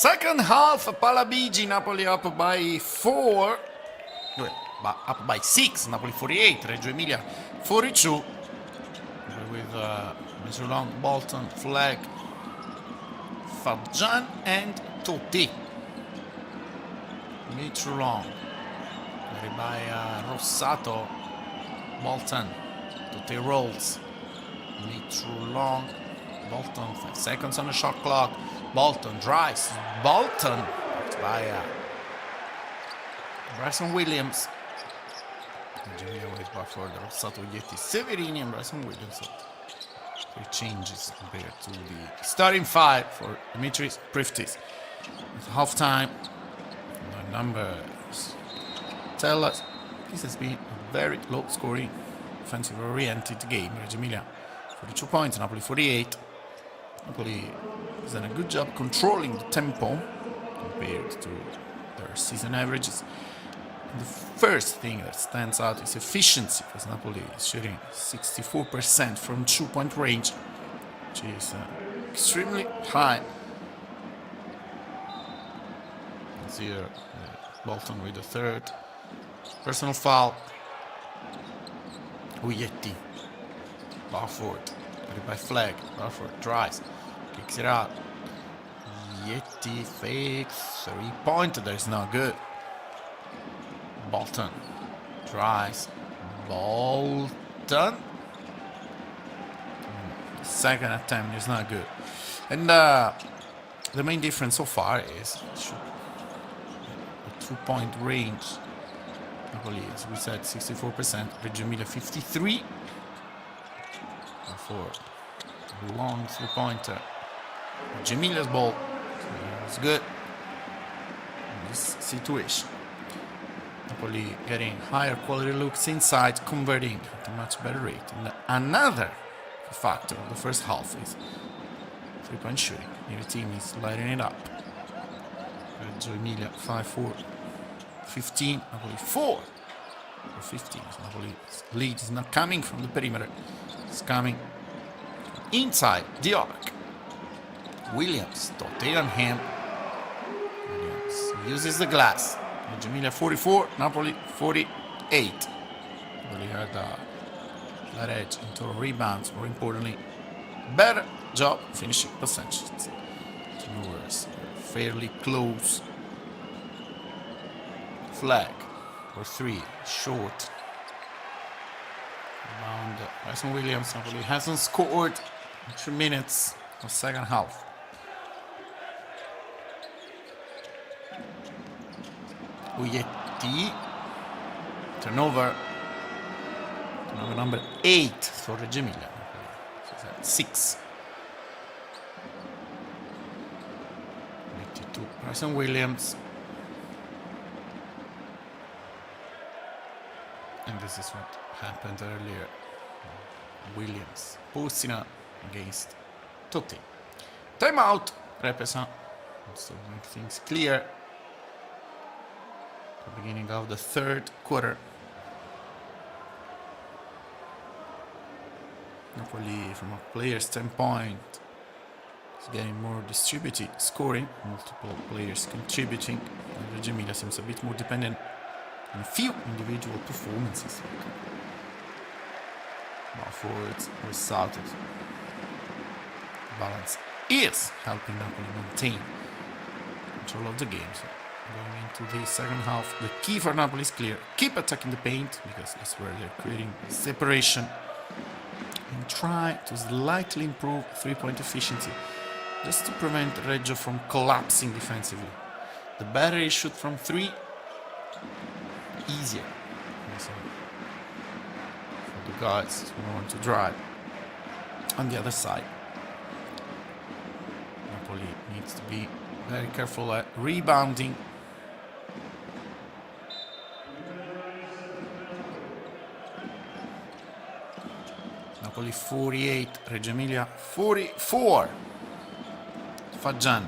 Second half, PalaBigi, Napoli up by 4. Up by 6. Napoli 48, Reggio Emilia 42. With Mr. Long, Bolton, Flag, Fajan, and Totti. Mr. Long. Carried by Rossato. Bolton. Totti rolls. Mr. Long. Bolton, 5 seconds on the shot clock. Bolton drives. Bolton by Bryson Williams. Engineer waits back for the Rossato, Yeti, Severini, and Bryson Williams. So 3 changes compared to the starting 5 for Dimitris Priftis. At halftime, the numbers tell us this has been a very low scoring, offensive oriented game. Reggio Emilia 42 points, Napoli 48. Napoli has done a good job controlling the tempo compared to their season averages. And the first thing that stands out is efficiency, because Napoli is shooting 64% from 2-point range, which is extremely high. Let's see here, Bolton with the third personal foul. Uyetti, Barford, carried by Flag. Barford drives, kicks it out. Yeti fakes, 3-pointer, that is not good. Bolton tries. Bolton. Second attempt is not good. And the main difference so far is the 2-point range. Napoli, as we said, 64%. Reggio Emilia 53. For a long 3-pointer. Reggio Emilia's ball. It's good in this situation. Napoli getting higher quality looks inside, converting at a much better rate. And another factor of the first half is 3-point shooting. Your team is lighting it up. Reggio Emilia 5-4, 15. Napoli 4 for 15. So Napoli's lead is not coming from the perimeter. It's coming inside the arc. Williams, Totti on him. Williams uses the glass. Reggio Emilia 44, Napoli 48. Napoli had that edge in total rebounds. More importantly, better job finishing percentages. Turnovers fairly close. Flag for 3, short. Rebound, Bryson Williams. Napoli hasn't scored in 3 minutes of second half. Uyetti. Turnover number 8 for Reggio Emilia. She's at 6. 82. Bryson Williams. And this is what happened earlier. Williams posting up against Totti. Timeout. Repesa. So make things clear. The beginning of the third quarter. Napoli, from a player standpoint, is getting more distributed scoring, multiple players contributing. And Reggio Emilia seems a bit more dependent on a few individual performances. Forwards resulted. Balance is helping Napoli maintain control of the game. So going into the second half, the key for Napoli is clear. Keep attacking the paint, because that's where they're creating separation. And try to slightly improve 3-point efficiency, just to prevent Reggio from collapsing defensively. The better you shoot from 3, easier. So for the guys who want to drive. On the other side, Napoli needs to be very careful at rebounding. Napoli 48, Reggio Emilia 44. Fajan.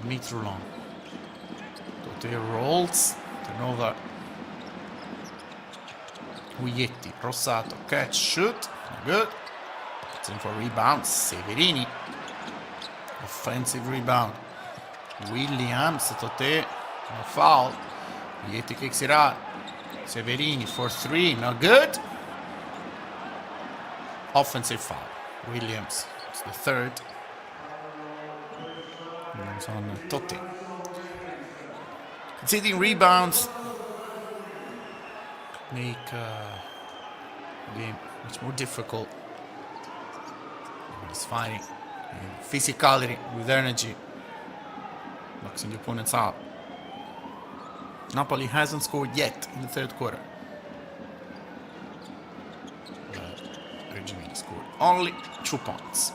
Mitrulon. Totti rolls. Turnover. Uyetti. Rossato. Catch, shoot. Good. It's in for rebounds. Severini. offensive rebound. Williams, Toté, no foul. Yeti kicks it out. Severini for 3, not good. Offensive foul. Williams, it's the third. It's on Totti. Conceding rebounds make the game much more difficult. He's fighting physicality with energy, boxing the opponents out. Napoli hasn't scored yet in the third quarter. Reggio Emilia scored only 2 points.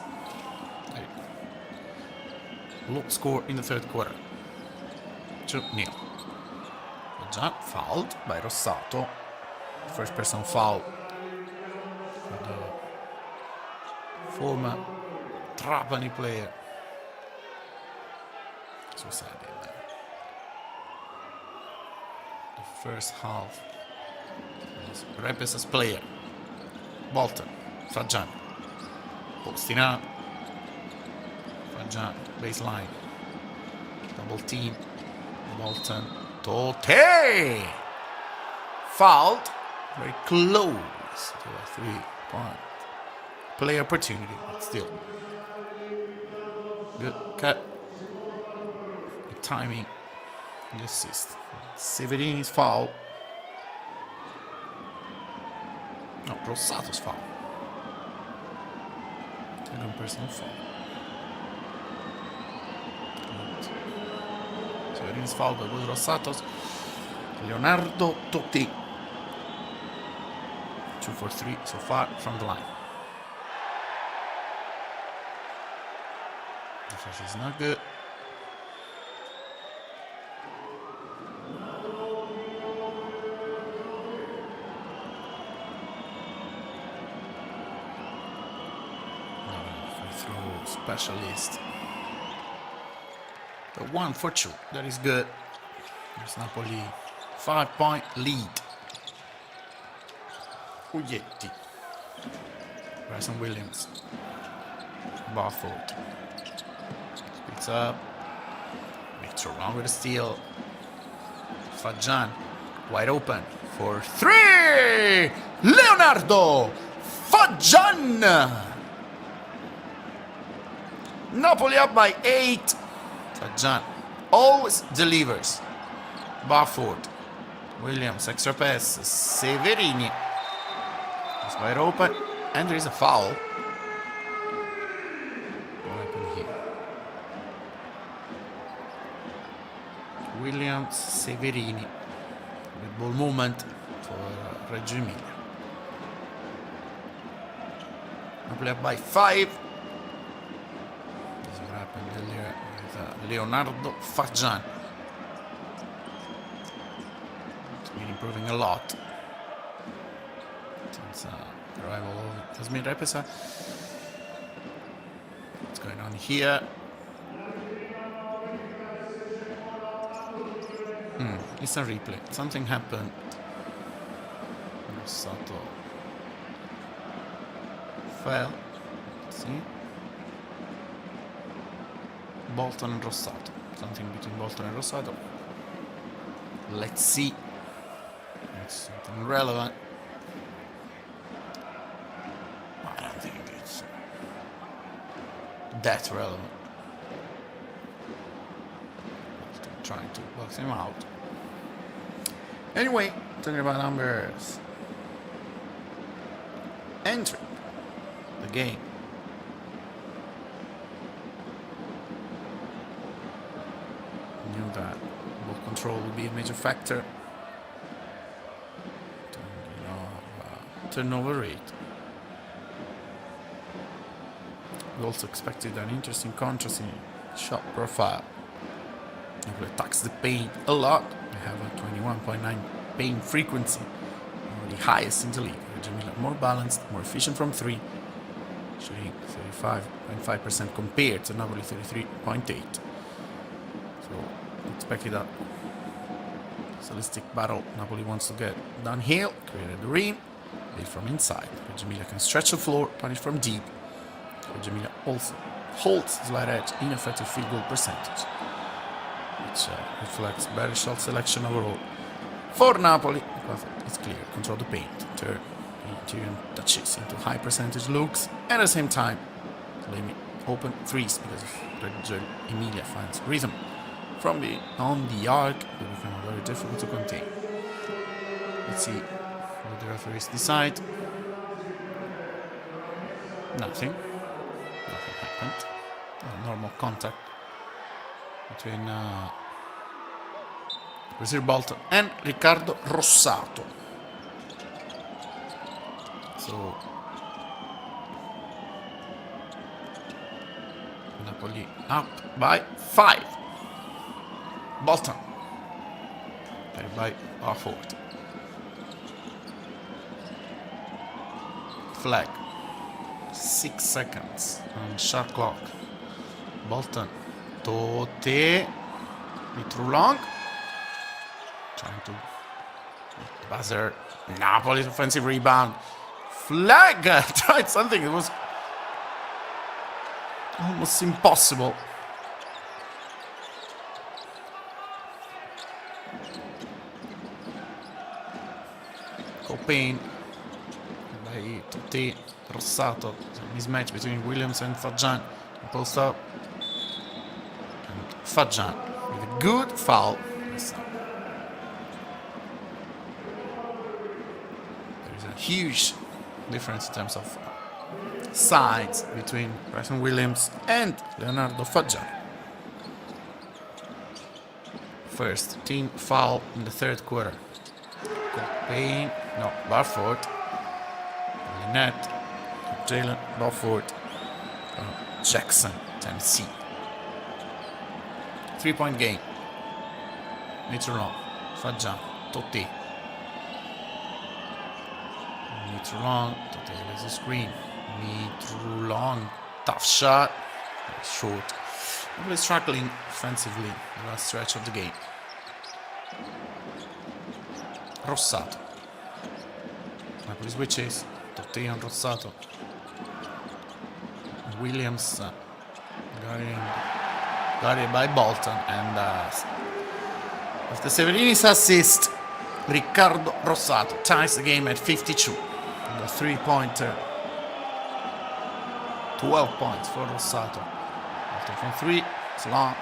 Low score in the third quarter. 2-0. Già fouled by Rossato. First person foul for the former Trapani player. Suicide in the first half. Repesa's player. Bolton. Fagian. Posting up. Fagian. Baseline. Double team. Bolton. Tote! Fouled. Very close to a 3-point play opportunity, but still. Good cut. Good timing. Good assist. Severini's foul. No, Rossato's foul. Second personal foul. Severini's foul, but with Rossato's. Leonardo Totti. 2 for 3 so far from the line. Defense is not good. Free throw specialist. The 1 for 2. That is good. There's Napoli 5-point lead. Uglietti. Bryson Williams. Barfoot. Speeds up. Makes a run with a steal. Fagian. Wide open for 3! Leonardo Fagian! Napoli up by 8. Fagian always delivers. Barfoot. Williams, extra pass. Severini. It's wide open. And there is a foul. What happened here? Williams, Severini. Good ball movement for Reggio Emilia. Napoli up by 5. This is what happened earlier with Leonardo Fagian. It's been improving a lot since arrival of Jasmine Repesa. What's going on here? It's a replay. Something happened. Rossato fell. Let's see. Bolton and Rossato. Something between Bolton and Rossato. Let's see. It's something relevant. I don't think it's that relevant. Bolton trying to box him out. Anyway, talking about numbers. Entering the game. Knew that ball control would be a major factor. Turnover rate. We also expected an interesting contrast in shot profile. It attacks the paint a lot. We have a 21.9 paint frequency, one of the highest in the league. Reggio Emilia more balanced, more efficient from 3, shooting 35.5% compared to Napoli 33.8. So expected a stylistic battle. Napoli wants to get downhill, create the rim, build from inside. Reggio Emilia can stretch the floor, punish from deep. Reggio Emilia also holds slight edge in effective field goal percentage, which reflects better shot selection overall. For Napoli, because it's clear, control the paint, turn the interior touches into high percentage looks, and at the same time, limit open threes because if Reggio Emilia finds rhythm from on the arc, they become very difficult to contain. Let's see what the referees decide. Nothing happened. Normal contact between Brazil Bolton and Riccardo Rossato. So Napoli up by 5. Bolton carried by Barford. Flag. 6 seconds on shot clock. Bolton. Tote. Bit too long. Trying to the buzzer. Napoli's offensive rebound. Flag. Tried something. It was almost impossible. Copain by Totti. Rossato. Mismatch between Williams and Fajan. Post up. And Fajan with a good foul. There is a huge difference in terms of sides between Bryson Williams and Leonardo Fajan. First team foul in the third quarter. Copain, no, Barford, Lynette, Jalen Barford, Jackson, Tennessee. 3-point game. Meter long, Fajan, Totti. Meter long, Totti lays a screen. Meter long, tough shot, short. Napoli struggling offensively in the last stretch of the game. Rossato. Napoli switches. Totti on Rossato. Williams guarded by Bolton, and after Severini's assist, Riccardo Rossato ties the game at 52. And a 3-pointer. 12 points for Rossato. Bolton from 3, it's long.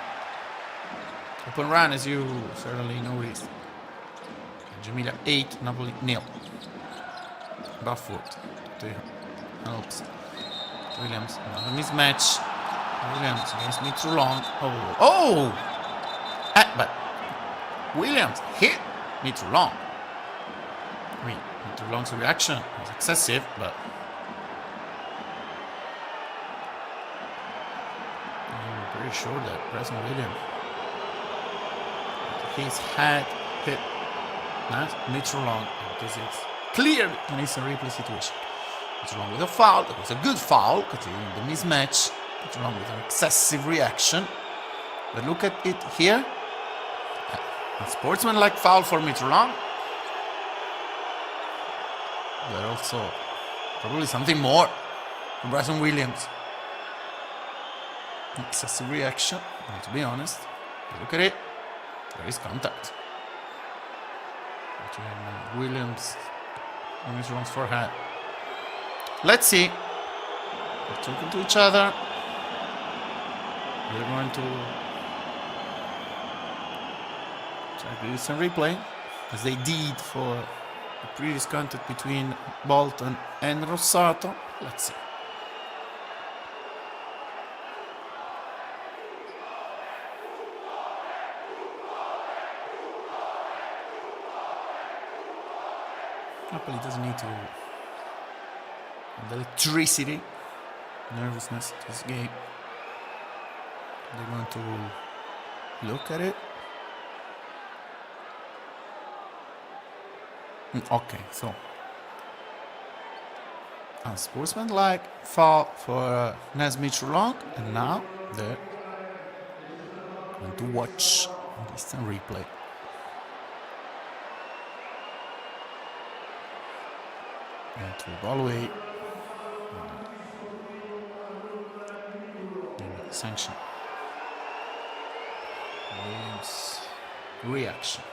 Open run, as you certainly noticed. Reggio Emilia 8, Napoli 0. Barfoot helps. Williams, another mismatch. Williams against me too long. Oh! But Williams hit me too long. I mean, me too long's reaction was excessive, but I'm pretty sure that Bryson Williams, his head hit not me too long, because it's clear an instant replay situation. It's wrong with a foul. That was a good foul, continuing the mismatch. It's wrong with an excessive reaction. But look at it here. A sportsman-like foul for Mitterrand. But also probably something more from Bryson Williams. Excessive reaction, to be honest. Look at it. There is contact between Williams and Mitterrand's forehead. Let's see. They're talking to each other. We're going to try to do some replay, as they did for the previous contact between Bolton and Rossato. Let's see. Napoli doesn't need to the electricity, nervousness to this game. They're going to look at it. Okay, so unsportsmanlike foul for Nesmith Long, and now they're going to watch this replay. And to evaluate sanction. Williams reaction.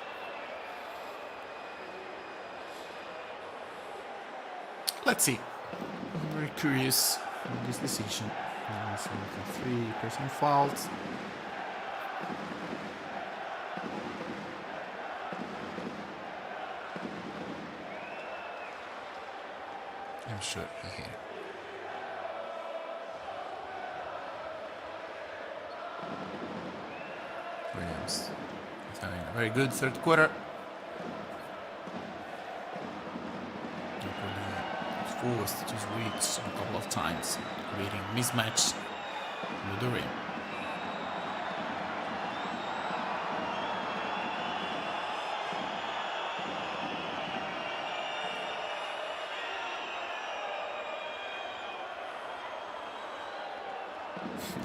Let's see. I'm very curious on this decision. So 3 personal fouls. I'm sure he hit it. Williams is having a very good third quarter. Napoli forced to switch a couple of times, creating mismatch with the rim.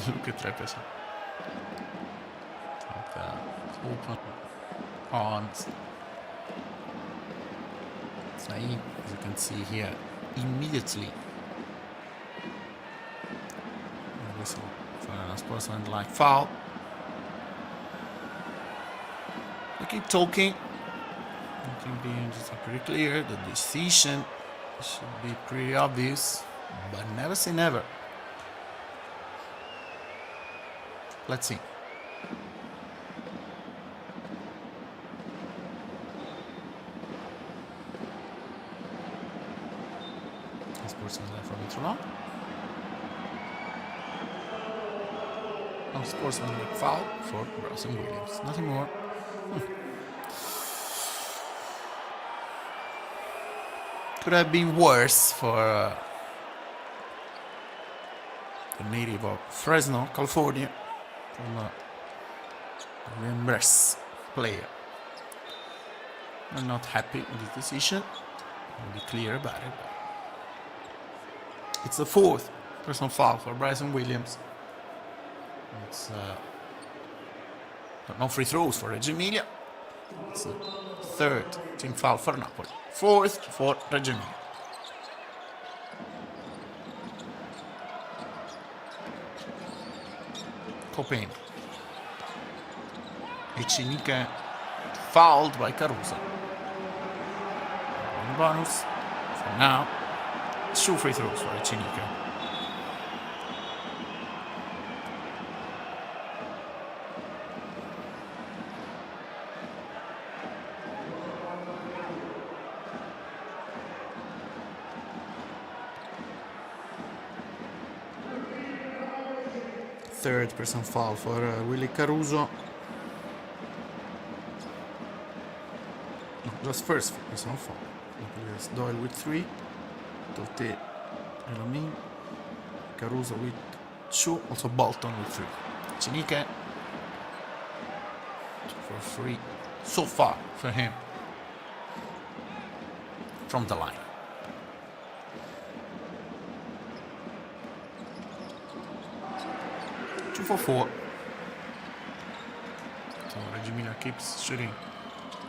Look at Trepesa. Open arms. Saeed, as you can see here, immediately whistle for a sportsmanlike foul. We keep talking. I think the angels are pretty clear. The decision should be pretty obvious, but never say never. Let's see. Sportsmanlike from Mitrola. No sportsmanlike foul for Bryson Williams. Nothing more. Could have been worse for the native of Fresno, California, from a Rembrandt player. I'm not happy with this decision. I'll be clear about it. It's the 4th personal foul for Bryson Williams. It's no free throws for Reggio Emilia. It's the 3rd team foul for Napoli. 4th for Reggio Emilia. Copain. Ecenique fouled by Caruso. One bonus for now. 2 free throws for Ecenique. Third personal foul for Willie Caruso. No, just first personal foul. Doyle with 3. Totti, Elamin, Caruso with 2, also Bolton with 3. Ecenique 2 for 3 so far for him from the line. Two for 4. So Reggio Emilia keeps shooting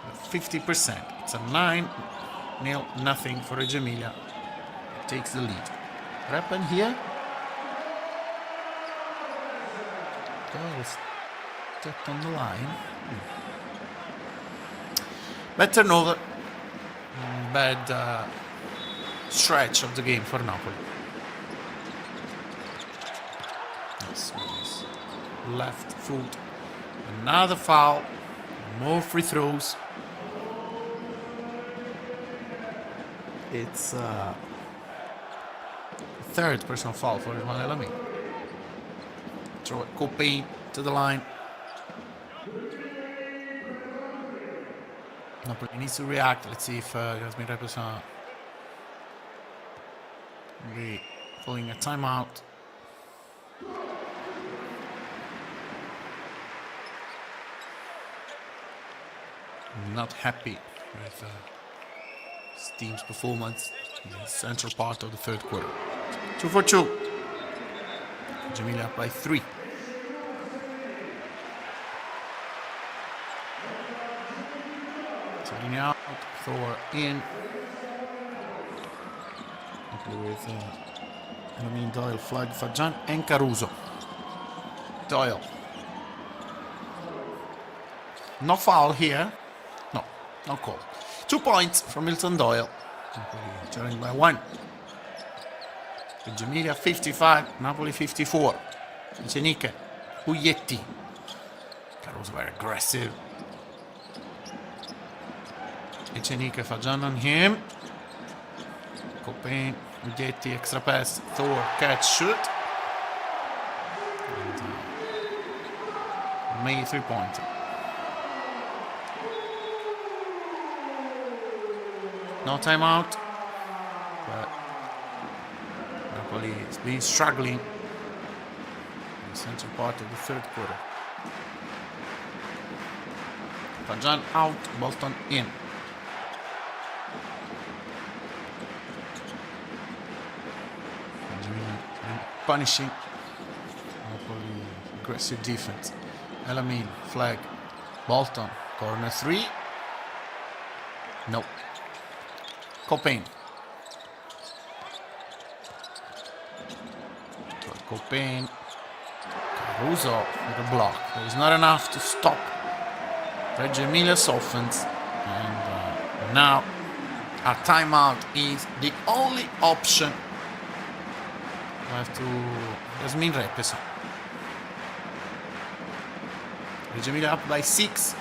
at 50%. It's a 9-0 for Reggio Emilia. Takes the lead. What happened here? Doyle stepped on the line. Bad turnover. Bad stretch of the game for Napoli. Yes, left foot. Another foul. More free throws. It's third personal foul for Ismail Elami. Throw it, Copain to the line. Napoli needs to react. Let's see if Jasmine Reposa will be pulling a timeout. I'm not happy with his team's performance in the central part of the third quarter. 2 for 2. Reggio Emilia up by 3. Setting out, Thor in. With Doyle, Flag, Fajan and Caruso. Doyle. No foul here. No, no call. 2 points from Milton Doyle. Trailing by 1. Reggio Emilia 55, Napoli 54. Eceniche, Uglietti. Caruso very aggressive. Eceniche fa John on him. Copain, Uglietti, extra pass, Thor, catch, shoot. And, made 3-pointer. No timeout, but Napoli has been struggling in the central part of the third quarter. Fajan out, Bolton in. Punishing Napoli aggressive defense. Elamin, flag, Bolton, corner 3. Nope. Copain. Copain. Caruso with a block. There is not enough to stop Reggio Emilia's offense. And now a timeout is the only option. We have to Yasmin Repesa. Reggio Emilia up by 6.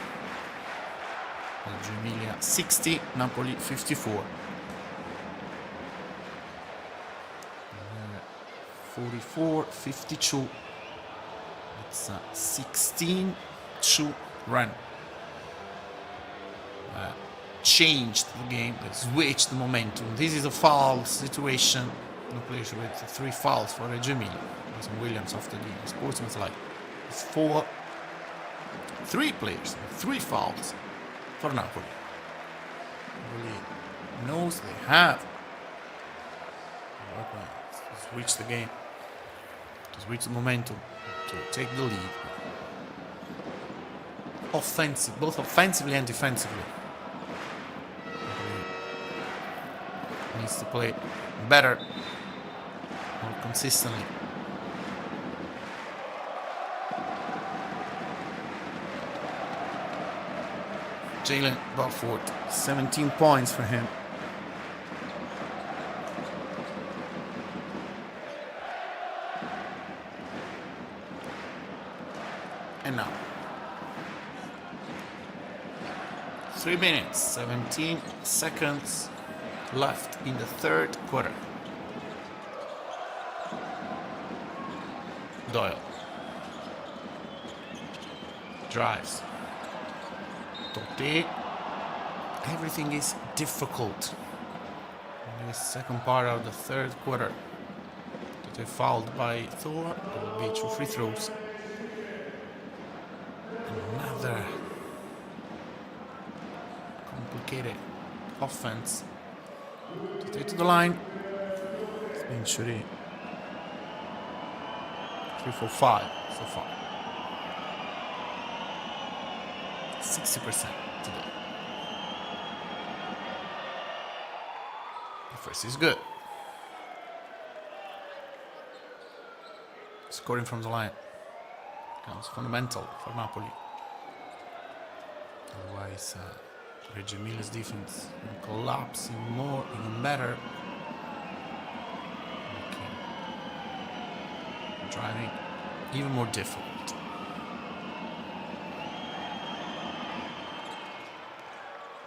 Reggio Emilia 60, Napoli 54. 44-52. It's a 16-2 run. Changed the game, switched the momentum. This is a foul situation. No players with 3 fouls for Reggio Emilia. Wilson Williams after the sportsmanlike. 3 players with 3 fouls for Napoli. Napoli knows they have to switch the game, to switch the momentum, to take the lead. Offensive, both offensively and defensively. Napoli needs to play better, more consistently. Jalen Belfort, 17 points for him. And now, 3 minutes, 17 seconds left in the third quarter. Doyle drives. Totti. Everything is difficult in the second part of the third quarter. Totti fouled by Thor. There will be 2 free throws. Another complicated offense. Totti to the line. It's been shooting 3 for 5 so far. 60% today. The first is good. Scoring from the line becomes fundamental for Napoli. Otherwise, Reggio Emilia's defense will collapse even more, even better. Okay. Driving even more difficult.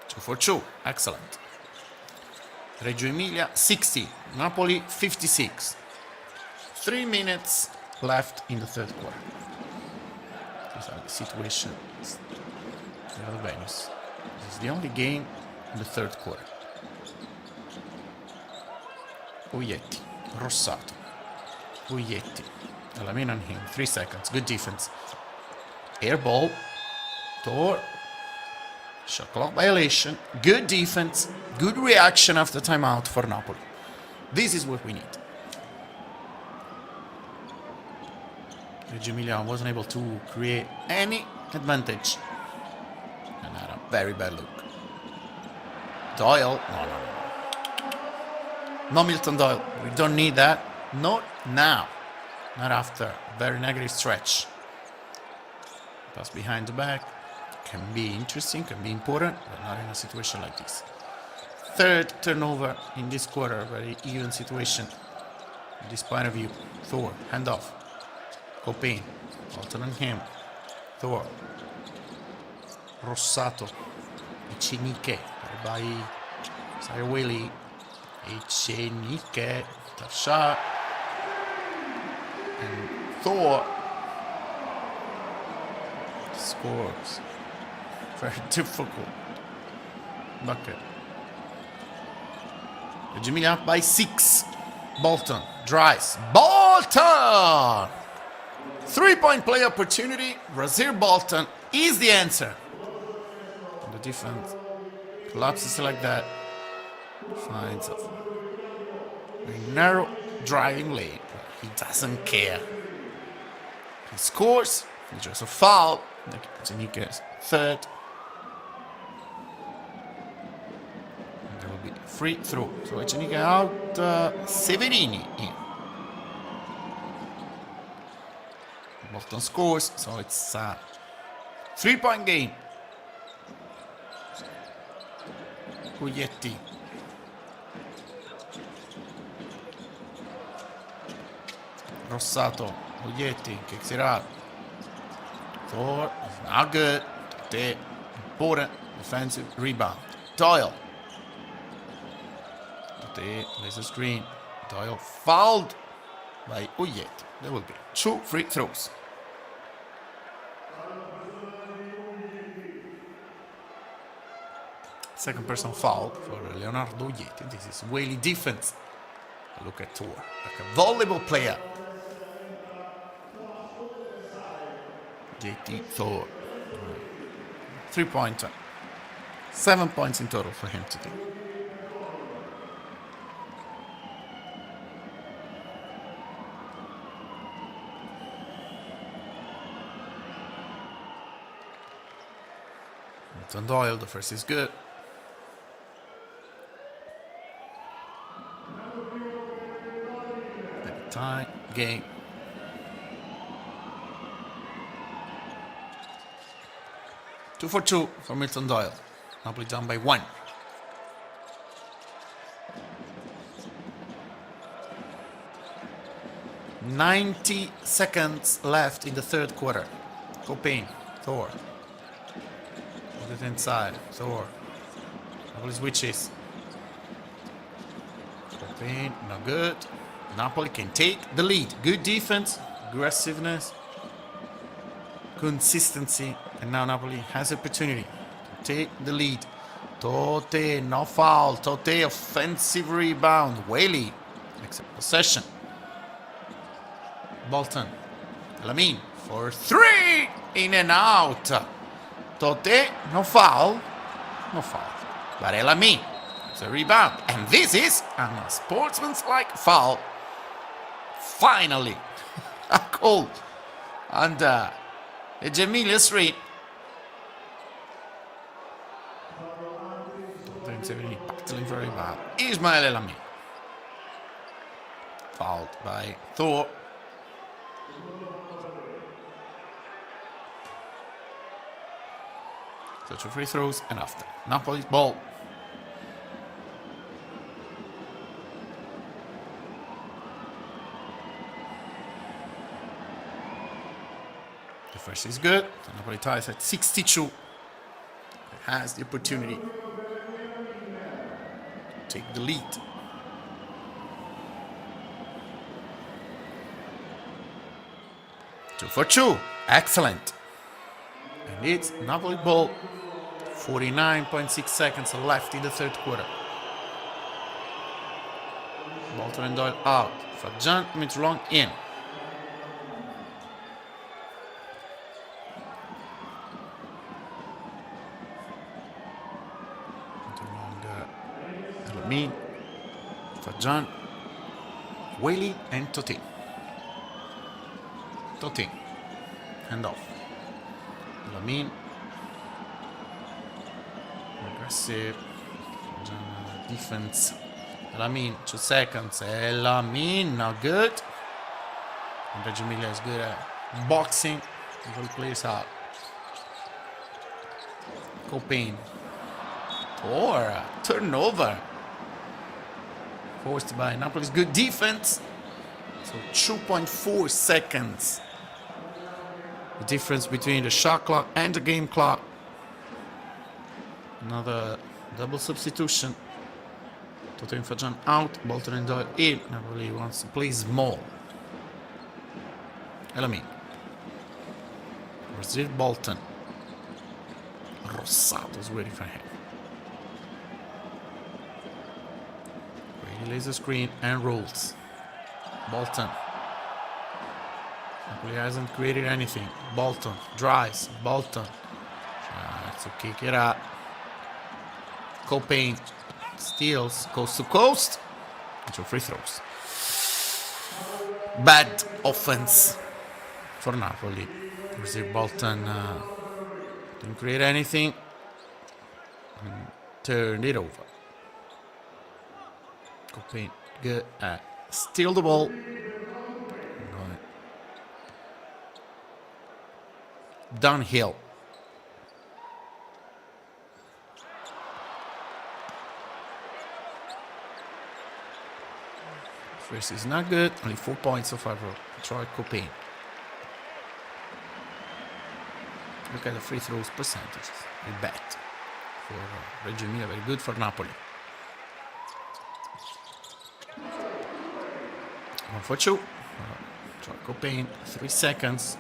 2 for 2, excellent. Reggio Emilia 60, Napoli 56. 3 minutes left in the third quarter. These are the situations in other venues. This is the only game in the third quarter. Uglietti, Rossato, Uglietti, Alamina on him, 3 seconds, good defense. Air ball, Tor. Shot clock violation, good defense, good reaction after timeout for Napoli. This is what we need. Reggio Emilia wasn't able to create any advantage. And had a very bad look. Doyle, no. No Milton Doyle, we don't need that. Not now. Not after a very negative stretch. Pass behind the back. Can be interesting, can be important, but not in a situation like this. Third turnover in this quarter, very even situation. From this point of view, Thor, handoff. Copain, Bolton and him. Thor. Rossato. Echenike, by Sayawili. Echenike, tough shot. And Thor scores. Very difficult bucket. Reggio Emilia up by 6. Bolton drives. Bolton! 3-point play opportunity. Brazil Bolton is the answer. And the defense collapses like that. Finds a very narrow driving lane. He doesn't care. He scores. He draws a foul. Echenike's third. And there will be a free throw. So Echenike out. Severini in. Bolton scores. So it's a 3-point game. Guglietti. Rossato. Guglietti kicks it out. Thor, not good. The important defensive rebound. Doyle. There's a screen. Doyle fouled by Guglietti. There will be 2 free throws. Second person foul for Leonardo Guglietti. This is Whaley defense. Look at Thor, like a volleyball player. JT Thor. 3-pointer. 7 points in total for him today. Anton Doyle, the first is good. Tie game. Two for two for Milton Doyle. Napoli down by 1. "90 seconds left in the third quarter. Copain, Thor. Put it inside. Thor. Napoli switches. Copain, no good. Napoli can take the lead. Good defense, aggressiveness, consistency, and now Napoli has opportunity to take the lead. Tote, no foul. Tote, offensive rebound. Whaley makes a possession. Bolton, Lamin for 3, in and out. Tote, no foul. No foul. But Lamin, it's a rebound. And this is a sportsmanlike foul. Finally, a goal under Reggio Emilia street. Battling very bad. Ismail Elami. Fouled by Thor. So 2 free throws and after. Napoli's ball. The first is good. So Napoli ties at 62. It has the opportunity to take the lead. Two for two. Excellent. And it's Napoli ball. 49.6 seconds left in the third quarter. Bolton and Doyle out. Fajan Mitrolong in. Me, Fajan, Whaley, and Totti. Totti, hand off. Lamin, aggressive. Fajan, defense. Lamin, 2 seconds. Lamin, not good. And Reggio Emilia is good at boxing. He plays out. Copain. Or turnover. Forced by Napoli's good defense. So 2.4 seconds. The difference between the shot clock and the game clock. Another double substitution. Toto and Fajan out. Bolton and Doyle in. Napoli wants to play small. Elamin. Brazil Bolton. Rossato's waiting for him. He lays the screen and rolls. Bolton. Napoli hasn't created anything. Bolton drives. Bolton tries to kick it out. Copain steals coast to coast. Into free throws. Bad offense for Napoli. Brazil Bolton didn't create anything and turned it over. Copain good at steal the ball. Downhill. First is not good. Only 4 points so far for Troy Copain. Look at the free throws percentages. We bet for Reggio Emilia, very good for Napoli. 1 for 2. Troy Copain, 3 seconds.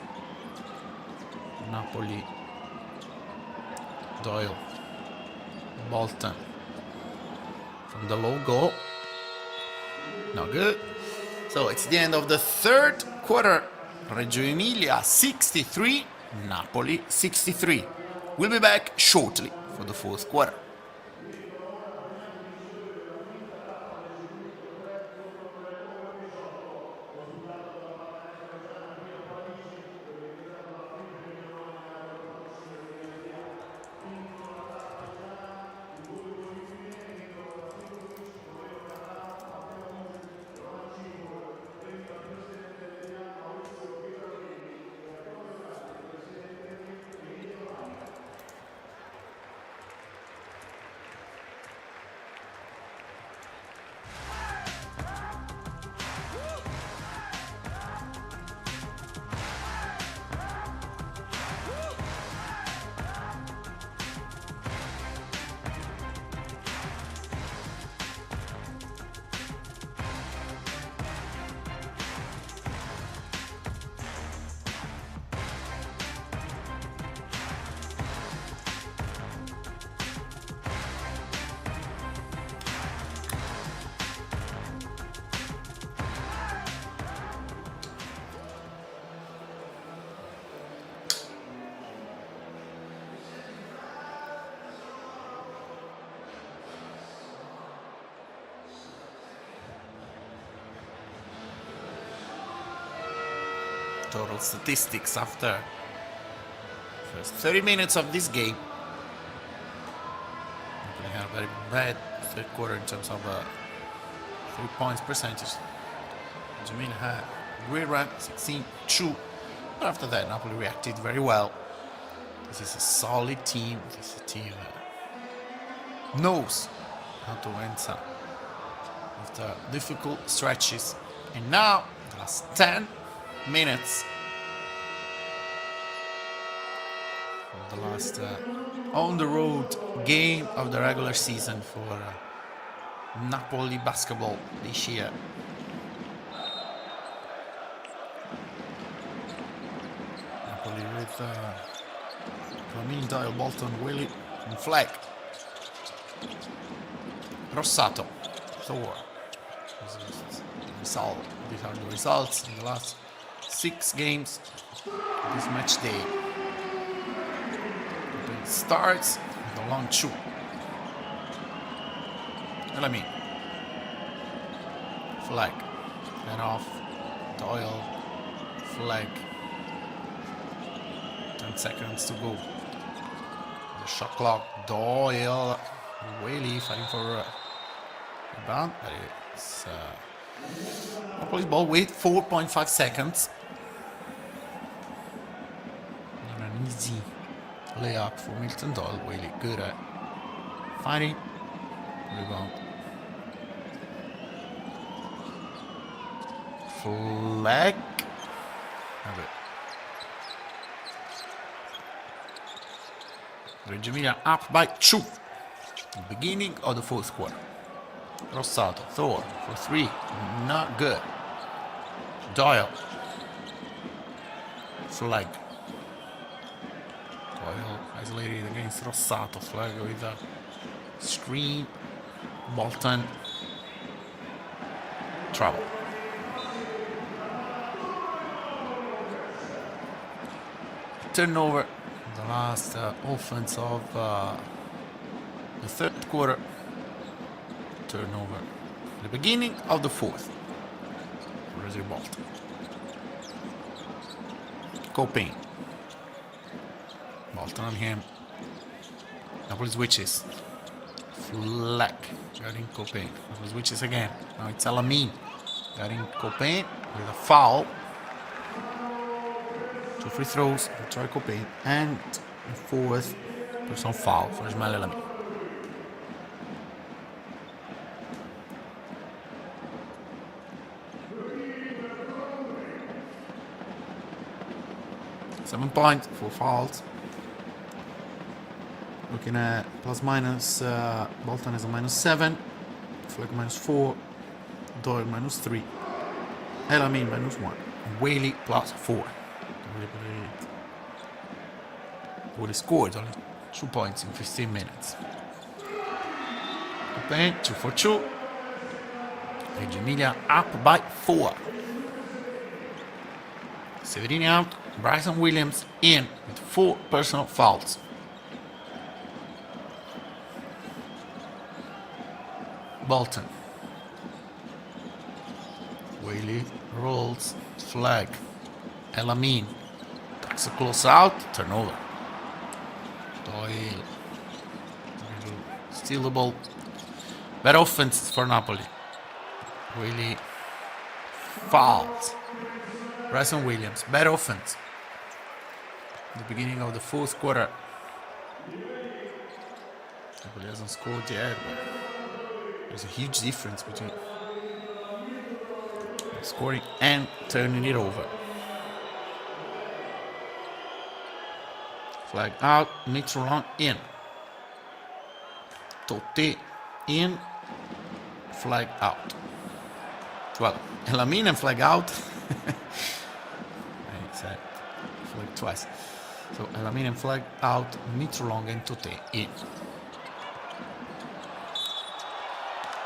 Napoli. Doyle. Bolton. From the low goal. Not good. So it's the end of the third quarter. Reggio Emilia 63, Napoli 63. We'll be back shortly for the fourth quarter. Total statistics after first 30 minutes of this game. We had a very bad third quarter in terms of 3 points percentage. Jamil had a great run, 16-2. But after that, Napoli reacted very well. This is a solid team. This is a team that knows how to answer after difficult stretches. And now, the last 10 minutes of the last on the road game of the regular season for Napoli basketball this year. Napoli with Flamin, Doyle, Bolton, Willie, and Fleck. Rossato, Thor. These are the results in the last 6 games of this match day. It starts with a long shoot. Elamin. Flag. And off. Doyle. Flag. 10 seconds to go. The shot clock. Doyle. Whaley fighting for a rebound. But it's Napoli's ball with 4.5 seconds. Not an easy layup for Milton Doyle. Really good at fighting. Rebound. Flag. Have it. Reggio Emilia up by 2. Beginning of the fourth quarter. Rossato, Thor for 3. Not good. Doyle. Flag. Doyle isolated against Rossato. Flag with a screen. Bolton. Trouble. Turnover. The last offense of the third quarter. Turnover. The beginning of the fourth. Reserve Bolton. Copain. Bolton on him. Napoli switches. Fleck. Guarding Copain. Napoli switches again. Now it's Alamin. Guarding Copain with a foul. 2 free throws for Troy Copain. And the fourth personal foul for Ismail Alamin. Seven points, 4 fouls. Looking at plus minus, Bolton is a -7, Fleck -4, Doyle -3, Elamin -1, Whaley +4. Whaley scored only 2 points in 15 minutes. Copain 2 for 2. Reggio Emilia up by 4. Severini out. Bryson Williams in with 4 personal fouls. Bolton. Whaley rolls. Flag. Elamin. Takes a close out. Turnover. Doyle. Stealable. Better offense for Napoli. Whaley. Fouls. Bryson Williams. Better offense. The beginning of the fourth quarter. Napoli hasn't scored yet, but there's a huge difference between scoring and turning it over. Flag out, Mitchell in. Totti in, flag out. 12. Elamin and flag out. I said flag twice. So Elamin and flag out, Mitchell and Totti in.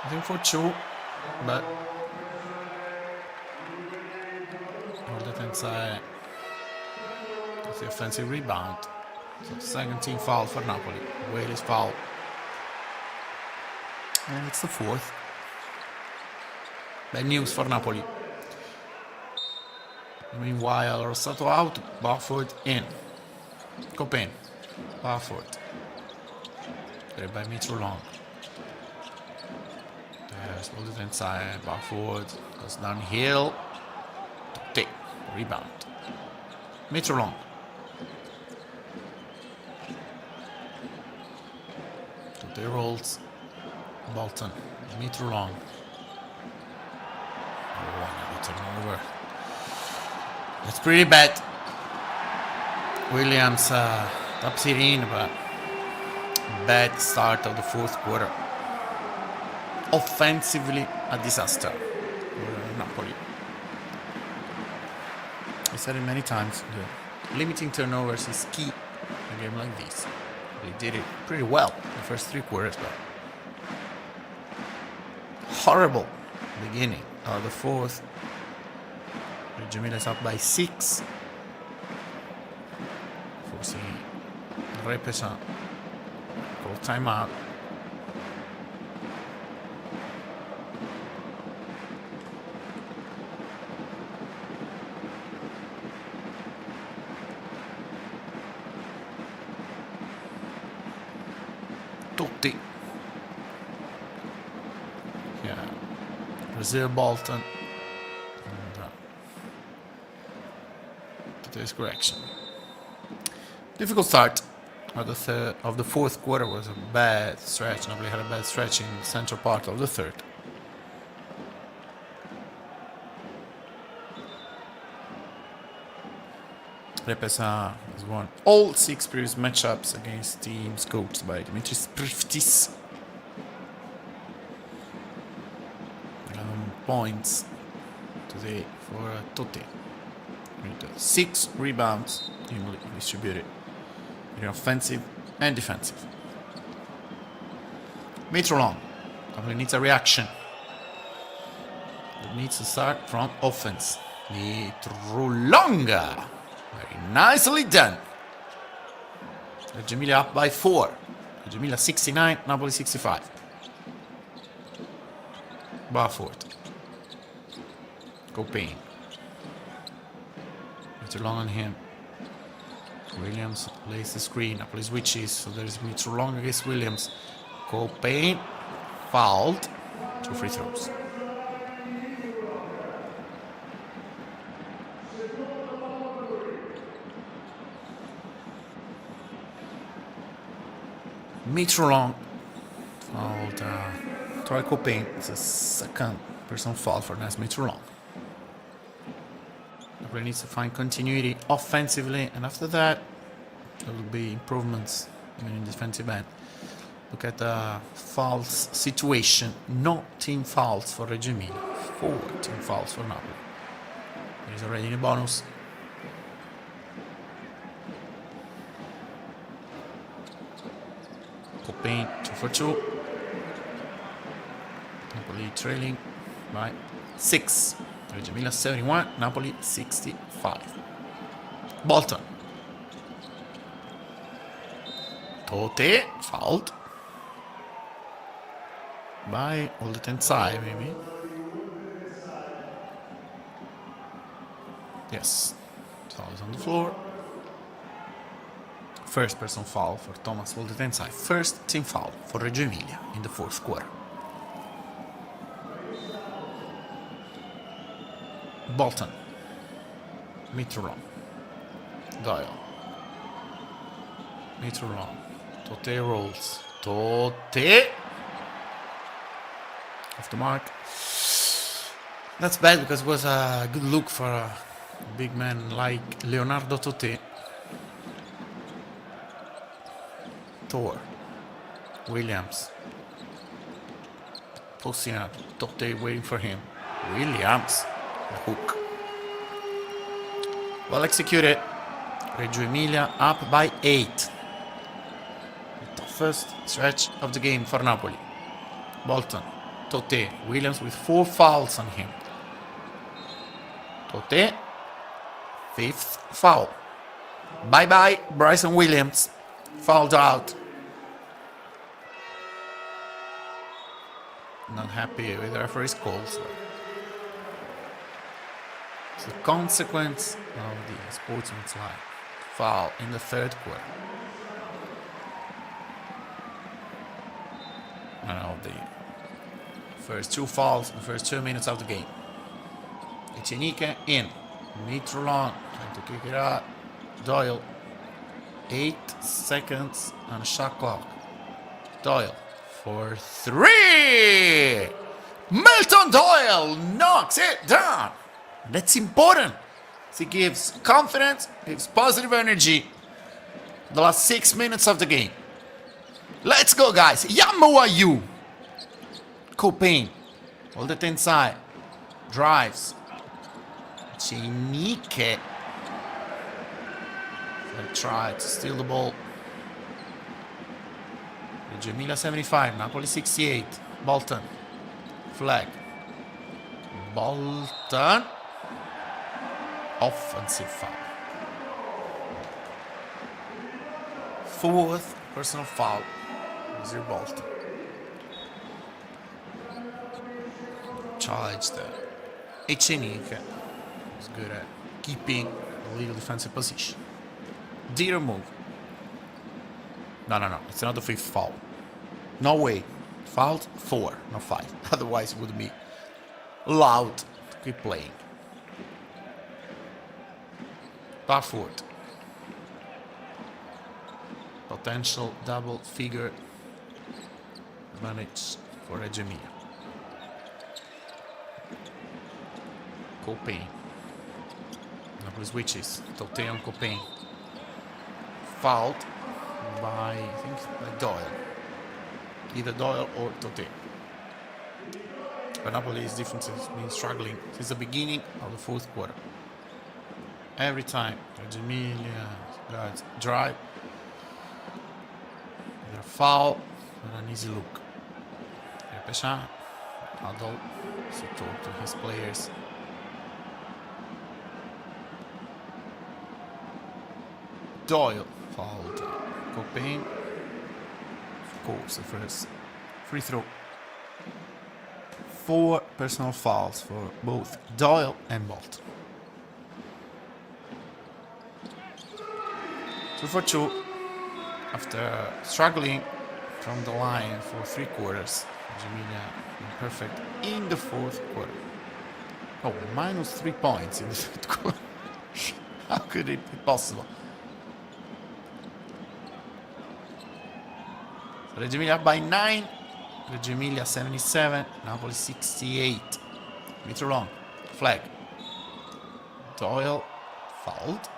I think for 2, but on the left side, it's the offensive rebound. So second team foul for Napoli. Whaley's foul. And it's the 4th. Bad news for Napoli. Meanwhile, Rossato out, Barford in. Copain, Barford. Played by Mitchell Long. There's all the inside, Barford goes downhill. Take, rebound. Mitchell Long. Today rolls. Bolton. Mitchell Long. Oh, another turnover. That's pretty bad. Williams taps it in, but bad start of the fourth quarter. Offensively, a disaster for Napoli. I said it many times, limiting turnovers is key in a game like this. They did it pretty well in the first 3 quarters, but horrible beginning of the fourth. Reggio Emilia is up by 6. Forcing Repesa. Call timeout. Totti. Yeah. Brazil Bolton. Today's correction. Difficult start. of the fourth quarter was a bad stretch. Napoli had a bad stretch in the central part of the third. Repesa has won all 6 previous matchups against teams coached by Dimitris Priftis. 11 points today for Totti. With 6 rebounds evenly distributed in offensive and defensive. Mitrolong probably needs a reaction. It needs to start from offense. Mitrolonga. Very nicely done. Reggio Emilia up by 4. Reggio Emilia 69, Napoli 65. Barford. Copain. Mitrolong on him. Williams lays the screen. Napoli switches. So there's Mitrolong against Williams. Copain fouled. 2 free throws. Mitrolong fouled Troy Copain. It's a second personal foul for Nas Mitrolong. Napoli needs to find continuity offensively, and after that, there will be improvements in the defensive end. Look at the fouls situation. No team fouls for Reggio Emilia. 4 team fouls for Napoli. He's already in a bonus. Copain 2 for 2. Napoli trailing by 6. Reggio Emilia 71, Napoli 65. Bolton. Totti fouled by all the Tensai, maybe. Yes, foul is on the floor. First personal foul for Thomas Voldetensai. First team foul for Reggio Emilia in the fourth quarter. Bolton. Mitrolong. Doyle. Mitrolong. Totti rolls. Totti. Off the mark. That's bad because it was a good look for a big man like Leonardo Totti. Thor. Williams. Posting up. Totti waiting for him. Williams. The hook. Well executed. Reggio Emilia up by 8. The first stretch of the game for Napoli. Bolton. Totti. Williams with 4 fouls on him. Totti. 5th foul. Bye-bye, Bryson Williams. Fouled out. Not happy with the referee's calls. It's the consequence of the sportsmanlike foul in the third quarter. And of the first 2 fouls in the first 2 minutes of the game. Echenike in. Mitrolong trying to kick it out. Doyle. 8 seconds on a shot clock. Doyle for 3. Milton Doyle knocks it down. That's important. He gives confidence, gives positive energy. The last 6 minutes of the game. Let's go, guys. Yamu you. Copain. All the inside. Drives. Chinike. Tried to steal the ball. Reggio Emilia 75, Napoli 68. Bolton. Flag. Bolton. Offensive foul. 4th personal foul. Zero Bolton. Charged there. Echenike is good at keeping the legal defensive position. Did move. No. It's not the 5th foul. No way. Fouled 4, not 5. Otherwise, it would be allowed to keep playing. Barford. potential double figure advantage for Reggio Emilia. Copain. Napoli switches. Tote on Copain. Fouled by, I think, by Doyle. Either Doyle or Tote. But Napoli's defense has been struggling since the beginning of the fourth quarter. Every time Reggio Emilia guards drive, either foul or an easy look. Peshan, huddle, to talk to his players. Doyle fouled Copain. Of course, the first free throw. 4 personal fouls for both Doyle and Bolton. 2 for 2 after struggling from the line for 3 quarters. Reggio Emilia perfect in the fourth quarter. Oh, minus 3 points in the third quarter. How could it be possible? So Reggio Emilia by 9. Reggio Emilia 77. Napoli 68. Meter long. Flag. Doyle fouled.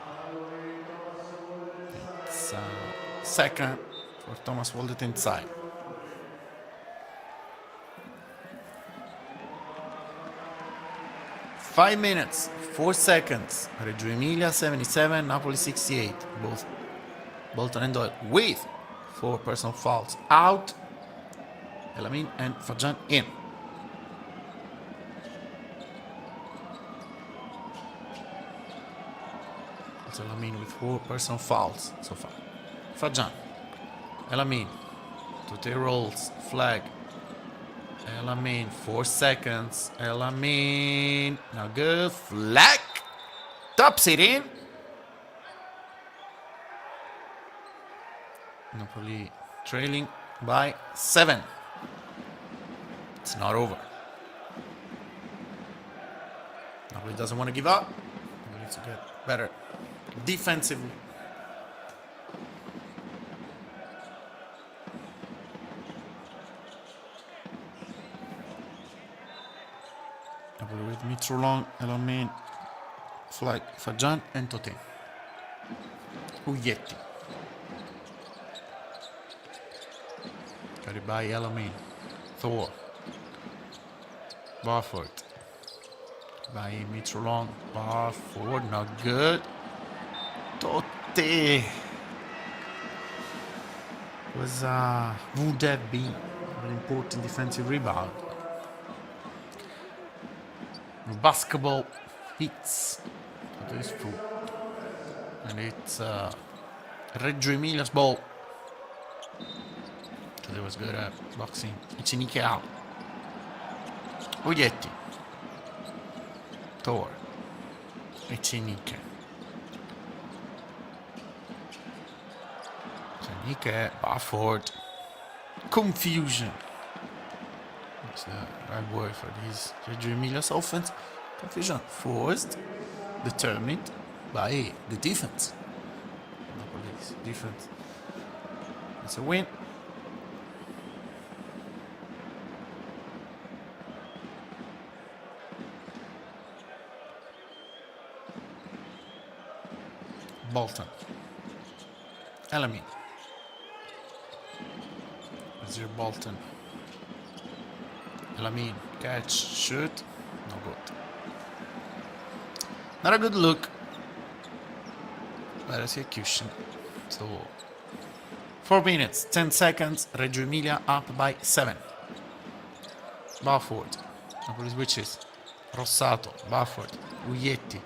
It's second for Thomas Waldet inside. Five minutes, 4 seconds. Reggio Emilia 77, Napoli 68. Both Bolton and Doyle with 4 personal fouls out. Elamin and Fajan in. Also Elamin with 4 personal fouls so far. Fajan. Elamin. Tote rolls. Flag. Elamin, 4 seconds. Elamin, now good. Flag. Tops it in. Napoli trailing by 7. It's not over. Napoli doesn't want to give up. Napoli needs to get better defensively. With Mitrolong, Elamin, Flag, Fajan, and Tote. Uyetti. Carried by Elamin. Thor. Barford. By Mitrolong. Barford, not good. Tote. Was would have been an important defensive rebound. Basketball hits this foot, and it's Reggio Emilia's ball. So there was good at boxing. Echenike out. Uyetti. Thor. Echenike. Echenike. Barford. Confusion. That's the right word for this Reggio Emilia's offense. Confusion forced, determined by the defense. Napoli's defense. It's a win. Bolton. Elamin. Azir Bolton. Elamin, catch, shoot, no good. Not a good look. Bad execution. So, 4 minutes, 10 seconds. Reggio Emilia up by 7. Barford. Napoli switches. Rossato. Barford. Uyetti.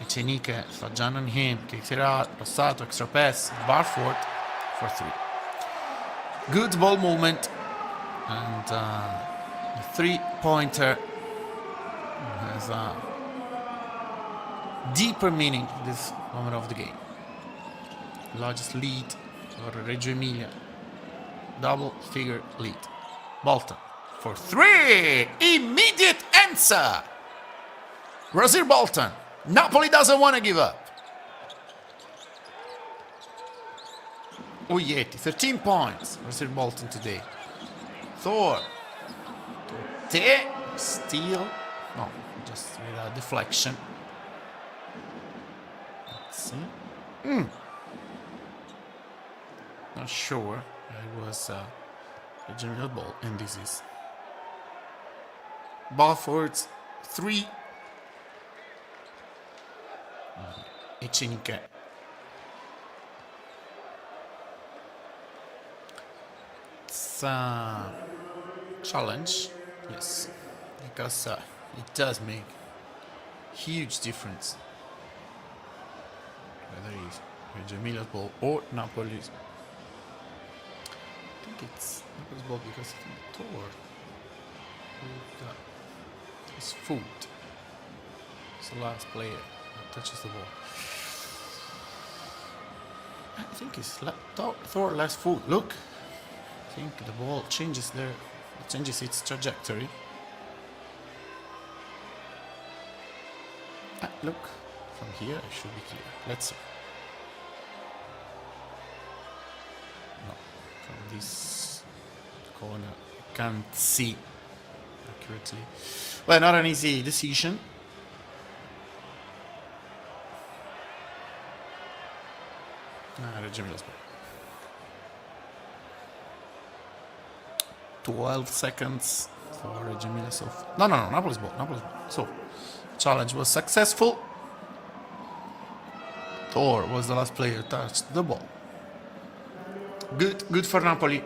Echenike. Fajan on him. Kicks it out. Rossato. Extra pass. Barford for 3. Good ball movement. And the 3-pointer has a deeper meaning at this moment of the game. Largest lead for Reggio Emilia. Double figure lead. Bolton for 3. Immediate answer. Rasir Bolton. Napoli doesn't want to give up. Oh, Yeti, 13 points. Russell Bolton today. Thor. Steal. No, just with a deflection. Let's see. Not sure. It was a general ball, and this is Balford's 3. Echenike. It's a challenge, yes, because it does make huge difference whether it's Reggio Emilia's ball or Napoli's. I think it's Napoli's ball because I think Thor with his foot. It's the last player that touches the ball. I think it's Thor last foot. Look, I think the ball changes its trajectory. Look, from here it should be clear. Let's see. No, from this corner I can't see accurately. Well, not an easy decision. Reggio Emilia's ball. 12 seconds for Reggio Emilia. So no, Napoli's ball. So challenge was successful. Thor was the last player touched the ball. Good for Napoli.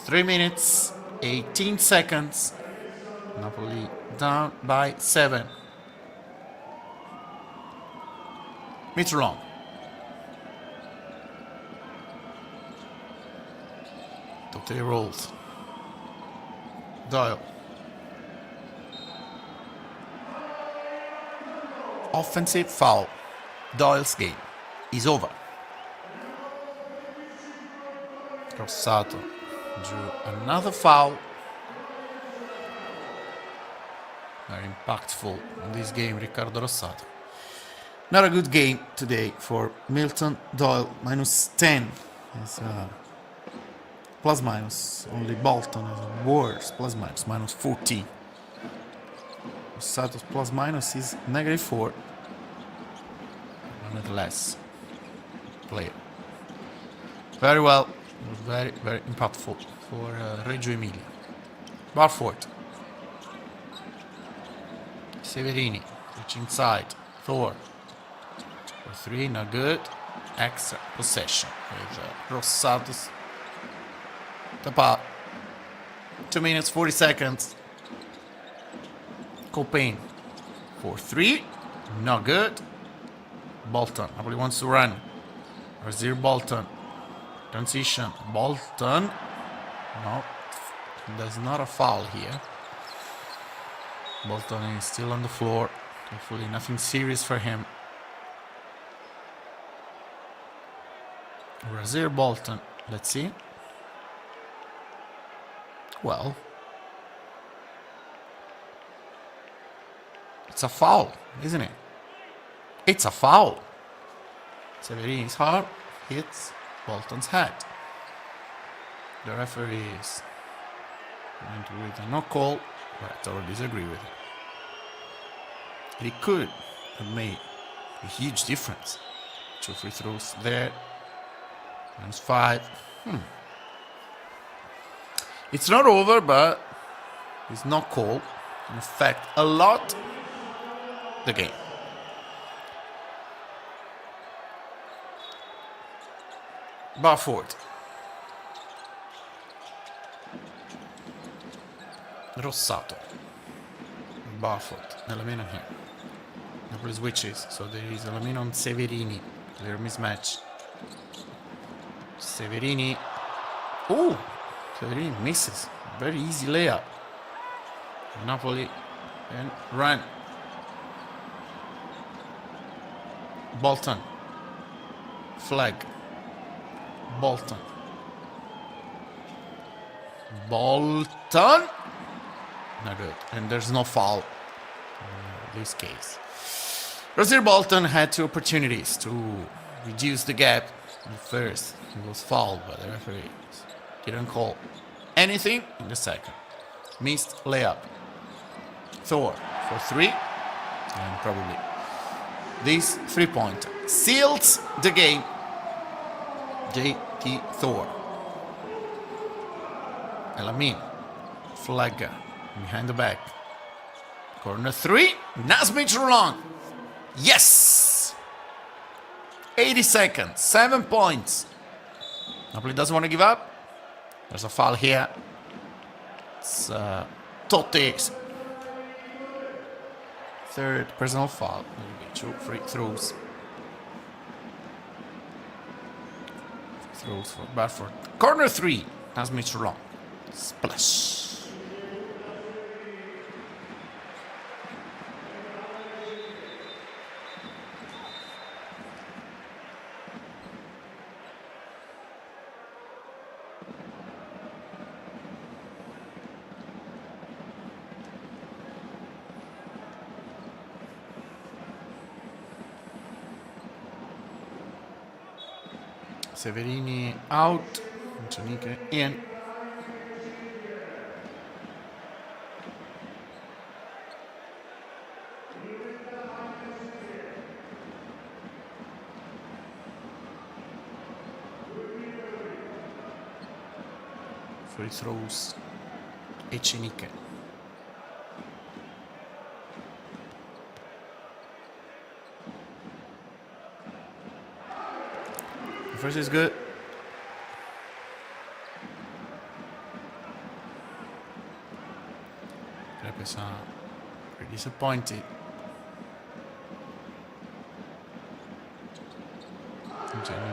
3 minutes, 18 seconds. Napoli down by 7. Mitrolong. Tote rolls. Doyle. Offensive foul. Doyle's game is over. Rossato drew another foul. Very impactful in this game, Riccardo Rossato. Not a good game today for Milton Doyle. -10. It's plus minus. Only Bolton is a worse plus minus, -14. Rossato's plus minus is -4. Nonetheless, player. Very well. Very impactful for Reggio Emilia. Barford. Severini. Reach inside. Thor. For 3, not good. Extra possession with Rossato's tap out. 2 minutes, 40 seconds. Copain for 3. Not good. Bolton. Napoli wants to run. Razir Bolton. Transition. Bolton. No. There's not a foul here. Bolton is still on the floor. Hopefully nothing serious for him. Razir Bolton. Let's see. Well, it's a foul, isn't it? It's a foul. Severini's arm hits Bolton's head. The referee is going with a no call, but I totally disagree with it. It could have made a huge difference. 2 free throws there. -5. It's not over, but it's not called. In fact, a lot the game. Barford. Rossato. Barford. Elamino here. Napoli switches, so there is Elamino on Severini. Clear mismatch. Severini. Oh! Severini misses. Very easy layup. Napoli and run. Bolton. Flag. Bolton. Bolton. Not good. And there's no foul in this case. Razir Bolton had 2 opportunities to reduce the gap The first, he was fouled by the referee. Didn't call anything in the second. Missed layup. Thor for 3. And probably this 3-pointer seals the game. JT Thor. Elamin. Flagger. Behind the back. Corner 3. Nasmith Roland. Yes! 80 seconds. 7 points. Napoli doesn't want to give up. There's a foul here. It's Totte's third personal foul. 2 free throws. Throws for Bradford. Corner 3. Nasmith Roland. Splash. Severini out. Antonike in. Free throws. Echenike. First is good. Crepes are pretty disappointed.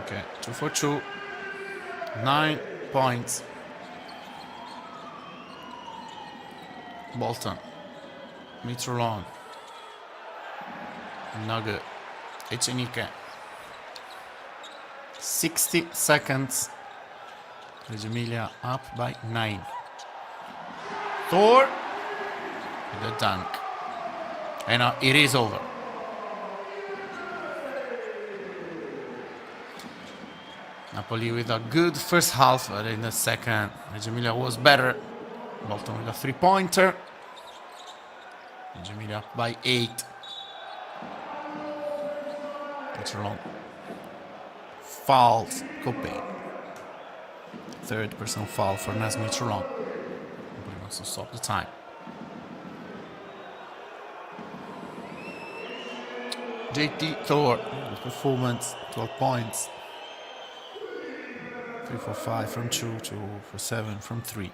Okay, 2 for 2. 9 points. Bolton. Mitrolon. Nugget. Echenike. 60 seconds. Reggio Emilia up by 9. Thor with the dunk. And now it is over. Napoli with a good first half, but in the second, Reggio Emilia was better. Bolton with a 3-pointer. Reggio Emilia up by 8. It's long. Fouls Copain. Third personal foul for Nasmith Roland. Nobody wants to stop the time. JT Thor, good performance, 12 points. 3 for 5 from 2, 2 for 7 from 3.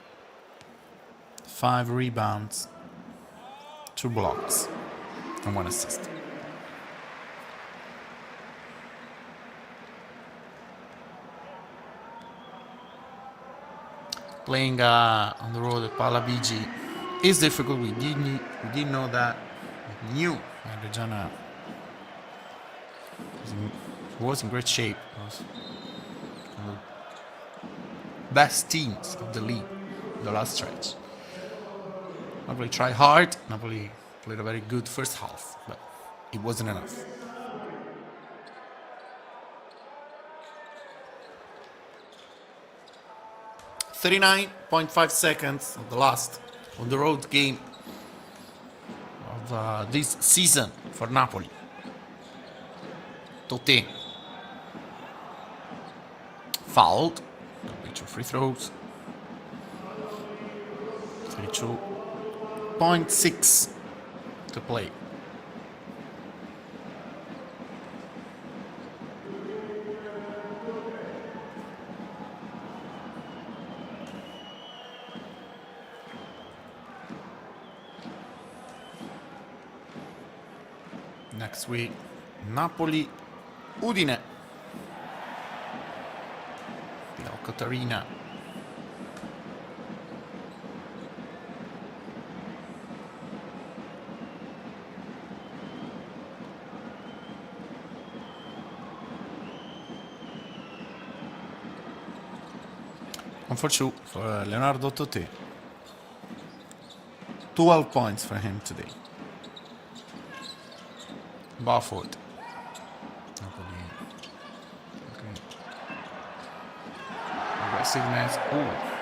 5 rebounds, 2 blocks, and 1 assist. Playing on the road at PalaBigi is difficult. We didn't know that. We knew Reggiana was in great shape. It was one of the best teams of the league in the last stretch. Napoli tried hard. Napoli played a very good first half, but it wasn't enough. .5 seconds of the last on the road game of this season for Napoli. Totti fouled. 2 free throws. 32.6 to play. Next week, Napoli, Udine, the Alcotarina. One for 2 for Leonardo Totti. 12 points for him today. Barford. Okay. aggressiveness.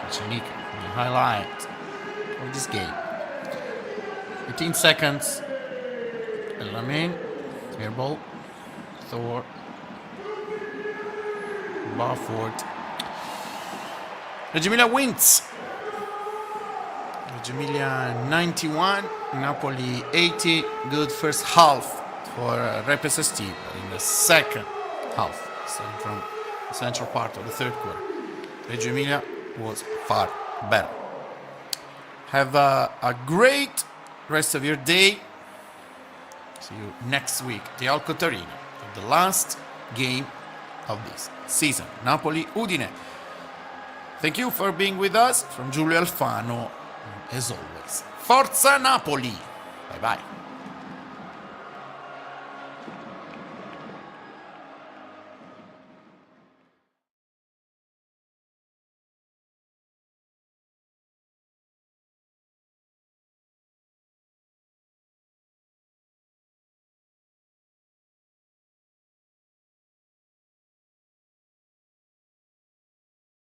Which is unique. The highlight of this game. 18 seconds. Elamin. Airball. Thor. Barford. Reggio Emilia wins. Reggio Emilia 91, Napoli 80. Good first half for Repes team. In the second half, starting from the central part of the third quarter, Reggio Emilia was far better. Have a great rest of your day. See you next week. The Alco Torino, the last game of this season. Napoli Udine. Thank you for being with us. From Giulio Alfano, as always. Forza Napoli! Bye bye.